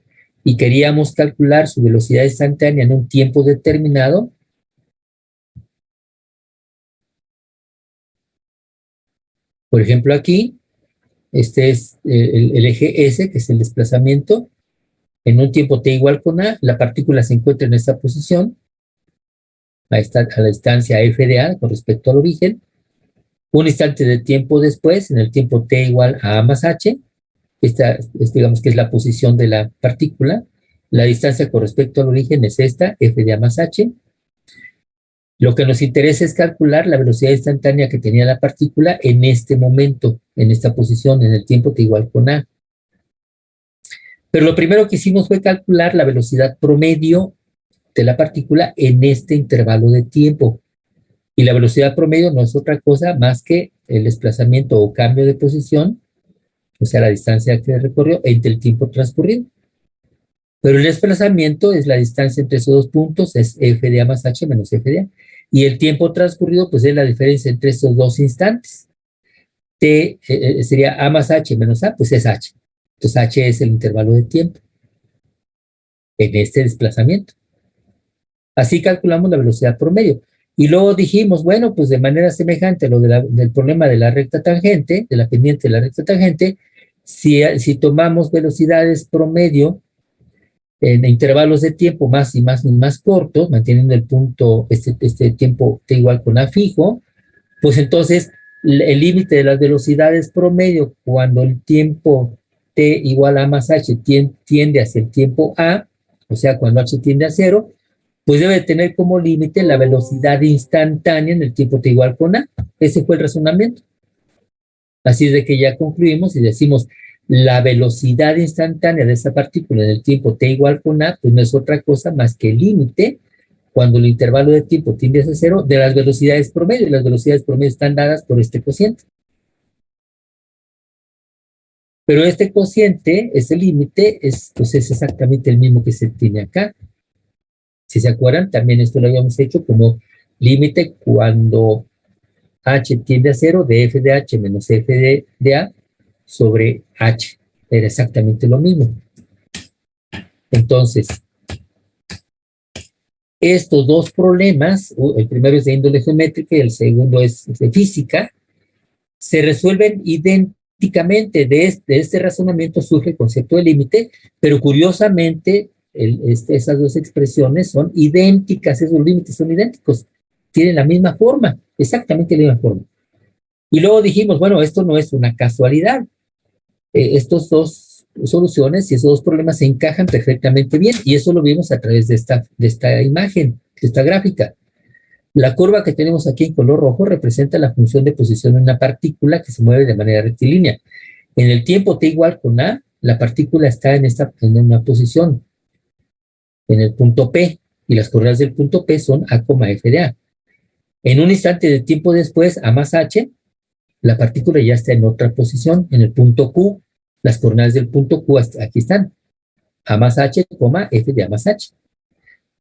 y queríamos calcular su velocidad instantánea en un tiempo determinado, por ejemplo aquí, este es el eje S, que es el desplazamiento, en un tiempo t igual con a, la partícula se encuentra en esta posición, a la distancia f de a con respecto al origen. Un instante de tiempo después, en el tiempo t igual a a más h, esta digamos que es la posición de la partícula, la distancia con respecto al origen es esta, f de a más h. Lo que nos interesa es calcular la velocidad instantánea que tenía la partícula en este momento, en esta posición, en el tiempo t igual con a. Pero lo primero que hicimos fue calcular la velocidad promedio de la partícula en este intervalo de tiempo. Y la velocidad promedio no es otra cosa más que el desplazamiento o cambio de posición, o sea, la distancia que recorrió entre el tiempo transcurrido. Pero el desplazamiento es la distancia entre esos dos puntos, es f de a más h menos f de a. Y el tiempo transcurrido, pues es la diferencia entre estos dos instantes. T sería a más h menos a, pues es h. Entonces h es el intervalo de tiempo en este desplazamiento. Así calculamos la velocidad promedio. Y luego dijimos, bueno, pues de manera semejante a lo del problema de la recta tangente, de la pendiente de la recta tangente, si tomamos velocidades promedio en intervalos de tiempo más y más y más cortos, manteniendo el punto, este tiempo t igual con a fijo, pues entonces el límite de las velocidades promedio cuando el tiempo t igual a más h tiende hacia el tiempo a, o sea, cuando h tiende a cero, pues debe tener como límite la velocidad instantánea en el tiempo t igual con a. Ese fue el razonamiento. Así es de que ya concluimos y decimos, la velocidad instantánea de esa partícula en el tiempo t igual con a, pues no es otra cosa más que el límite, cuando el intervalo de tiempo tiende hacia cero, de las velocidades promedio. Y las velocidades promedio están dadas por este cociente. Pero este cociente, ese límite, pues es exactamente el mismo que se tiene acá. Si se acuerdan, también esto lo habíamos hecho como límite cuando h tiende a cero de f de h menos f de a sobre h. Era exactamente lo mismo. Entonces, estos dos problemas, el primero es de índole geométrica y el segundo es de física, se resuelven idénticamente. De este razonamiento surge el concepto de límite, pero curiosamente esas dos expresiones son idénticas, esos límites son idénticos, tienen la misma forma, exactamente la misma forma. Y luego dijimos, bueno, esto no es una casualidad. Estos dos soluciones y esos dos problemas se encajan perfectamente bien, y eso lo vimos a través de esta imagen, de esta gráfica. La curva que tenemos aquí en color rojo representa la función de posición de una partícula que se mueve de manera rectilínea. En el tiempo t igual con a, la partícula está en una posición, en el punto P, y las coordenadas del punto P son a, f de a. En un instante de tiempo después, a más h, la partícula ya está en otra posición, en el punto Q. Las coordenadas del punto Q aquí están, a más h, f de a más h.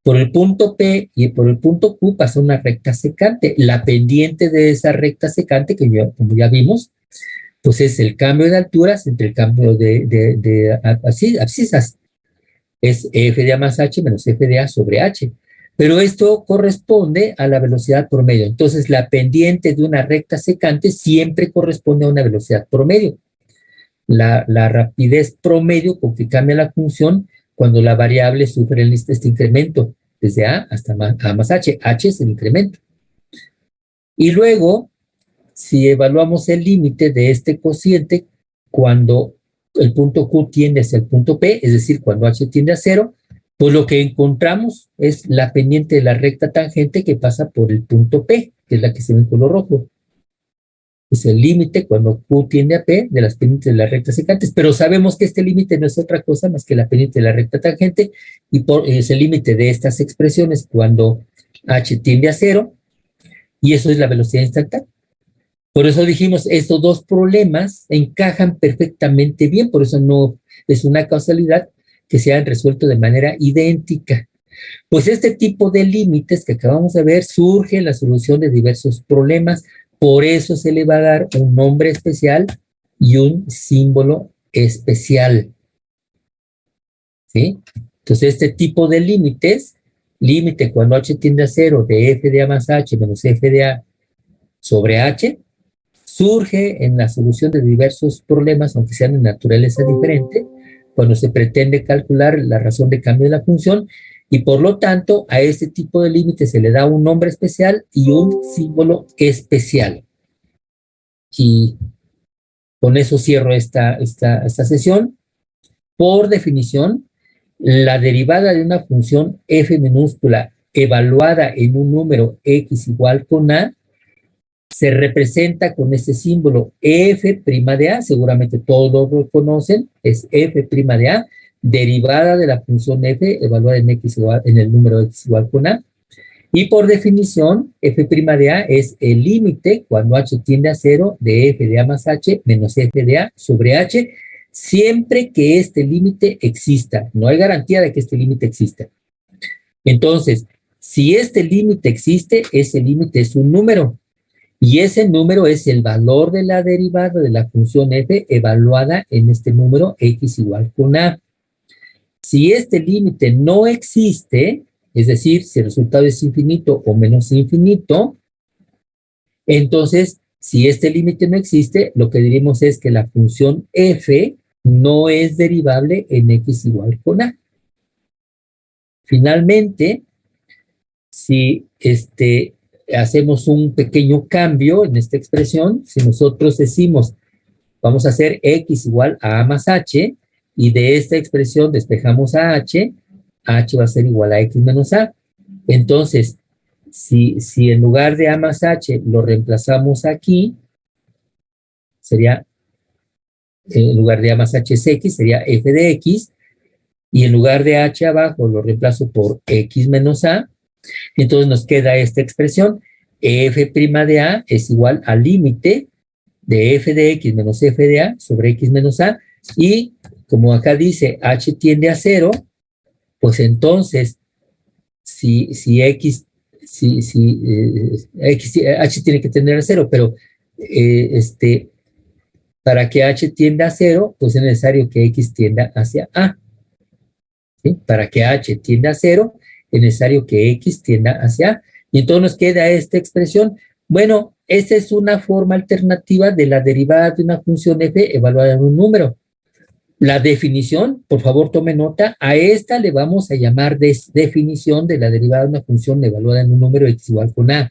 Por el punto P y por el punto Q pasa una recta secante. La pendiente de esa recta secante, como ya vimos, pues es el cambio de alturas entre el cambio de abscisas. Es f de a más h menos f de a sobre h. Pero esto corresponde a la velocidad promedio. Entonces, la pendiente de una recta secante siempre corresponde a una velocidad promedio. La rapidez promedio con que cambia la función cuando la variable sufre este incremento, desde a hasta a más h. H es el incremento. Y luego, si evaluamos el límite de este cociente cuando el punto Q tiende hacia el punto P, es decir, cuando h tiende a 0, pues lo que encontramos es la pendiente de la recta tangente que pasa por el punto P, que es la que se ve en color rojo. Es el límite cuando Q tiende a P de las pendientes de las rectas secantes, pero sabemos que este límite no es otra cosa más que la pendiente de la recta tangente, y es el límite de estas expresiones cuando h tiende a 0, y eso es la velocidad instantánea. Por eso dijimos, estos dos problemas encajan perfectamente bien, por eso no es una causalidad que se hayan resuelto de manera idéntica. Pues este tipo de límites que acabamos de ver surge en la solución de diversos problemas, por eso se le va a dar un nombre especial y un símbolo especial. ¿Sí? Entonces, este tipo de límites, límite cuando h tiende a 0 de f de a más h menos f de a sobre h, surge en la solución de diversos problemas, aunque sean de naturaleza diferente, cuando se pretende calcular la razón de cambio de la función, y por lo tanto a este tipo de límite se le da un nombre especial y un símbolo especial. Y con eso cierro esta sesión. Por definición, la derivada de una función f minúscula evaluada en un número x igual con a se representa con este símbolo f' de a, seguramente todos lo conocen, es f' de a, derivada de la función f evaluada en el número x igual con a, y por definición, f' de a es el límite cuando h tiende a 0 de f de a más h menos f de a sobre h, siempre que este límite exista. No hay garantía de que este límite exista. Entonces, si este límite existe, ese límite es un número. Y ese número es el valor de la derivada de la función f evaluada en este número x igual con a. Si este límite no existe, es decir, si el resultado es infinito o menos infinito, entonces, si este límite no existe, lo que diríamos es que la función f no es derivable en x igual con a. Finalmente, si hacemos un pequeño cambio en esta expresión, si nosotros decimos, vamos a hacer x igual a más h, y de esta expresión despejamos a h va a ser igual a x menos a. Entonces, si en lugar de a más h lo reemplazamos aquí, sería, en lugar de a más h es x, sería f de x, y en lugar de h abajo lo reemplazo por x menos a. Entonces nos queda esta expresión, f' de a es igual al límite de f de x menos f de a sobre x menos a, y como acá dice h tiende a 0, pues entonces si h tiene que tender a 0, pero para que h tienda a 0, pues es necesario que x tienda hacia a. ¿Sí? Para que h tienda a 0, es necesario que x tienda hacia a. Y entonces nos queda esta expresión. Bueno, esta es una forma alternativa de la derivada de una función f evaluada en un número. La definición, por favor tome nota, a esta le vamos a llamar definición de la derivada de una función evaluada en un número x igual con a.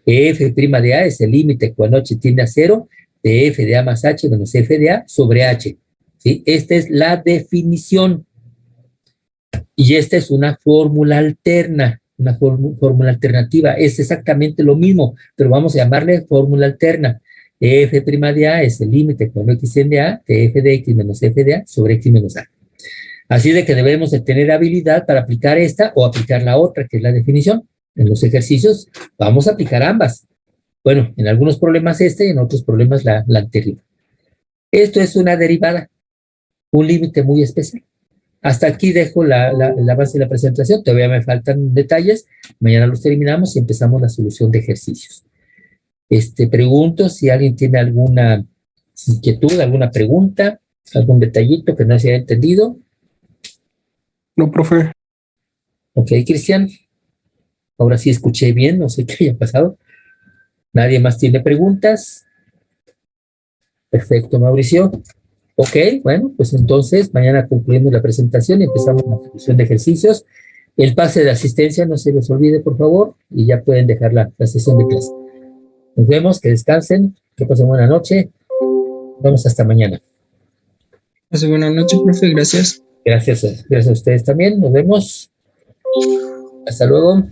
F' de A es el límite cuando H tiende a cero de F de A más H menos F de A sobre H. ¿Sí? Esta es la definición. Y esta es una fórmula alterna, una fórmula alternativa. Es exactamente lo mismo, pero vamos a llamarle fórmula alterna. F' de A es el límite cuando X tiende a de F de X menos F de A sobre X menos A. Así de que debemos de tener habilidad para aplicar esta o aplicar la otra, que es la definición. En los ejercicios vamos a aplicar ambas. Bueno, en algunos problemas esta y en otros problemas la anterior. Esto es una derivada, un límite muy especial. Hasta aquí dejo la base de la presentación. Todavía me faltan detalles. Mañana los terminamos y empezamos la solución de ejercicios. Pregunto si alguien tiene alguna inquietud, alguna pregunta, algún detallito que no se haya entendido. No, profe. Ok, Cristian. Ahora sí escuché bien, no sé qué haya pasado. ¿Nadie más tiene preguntas? Perfecto, Mauricio. Ok, bueno, pues entonces mañana concluimos la presentación y empezamos la solución de ejercicios. El pase de asistencia no se les olvide, por favor, y ya pueden dejar la sesión de clase. Nos vemos, que descansen, que pasen buena noche. Vamos hasta mañana. Buenas noches, profe, gracias. Gracias a ustedes también. Nos vemos. Hasta luego.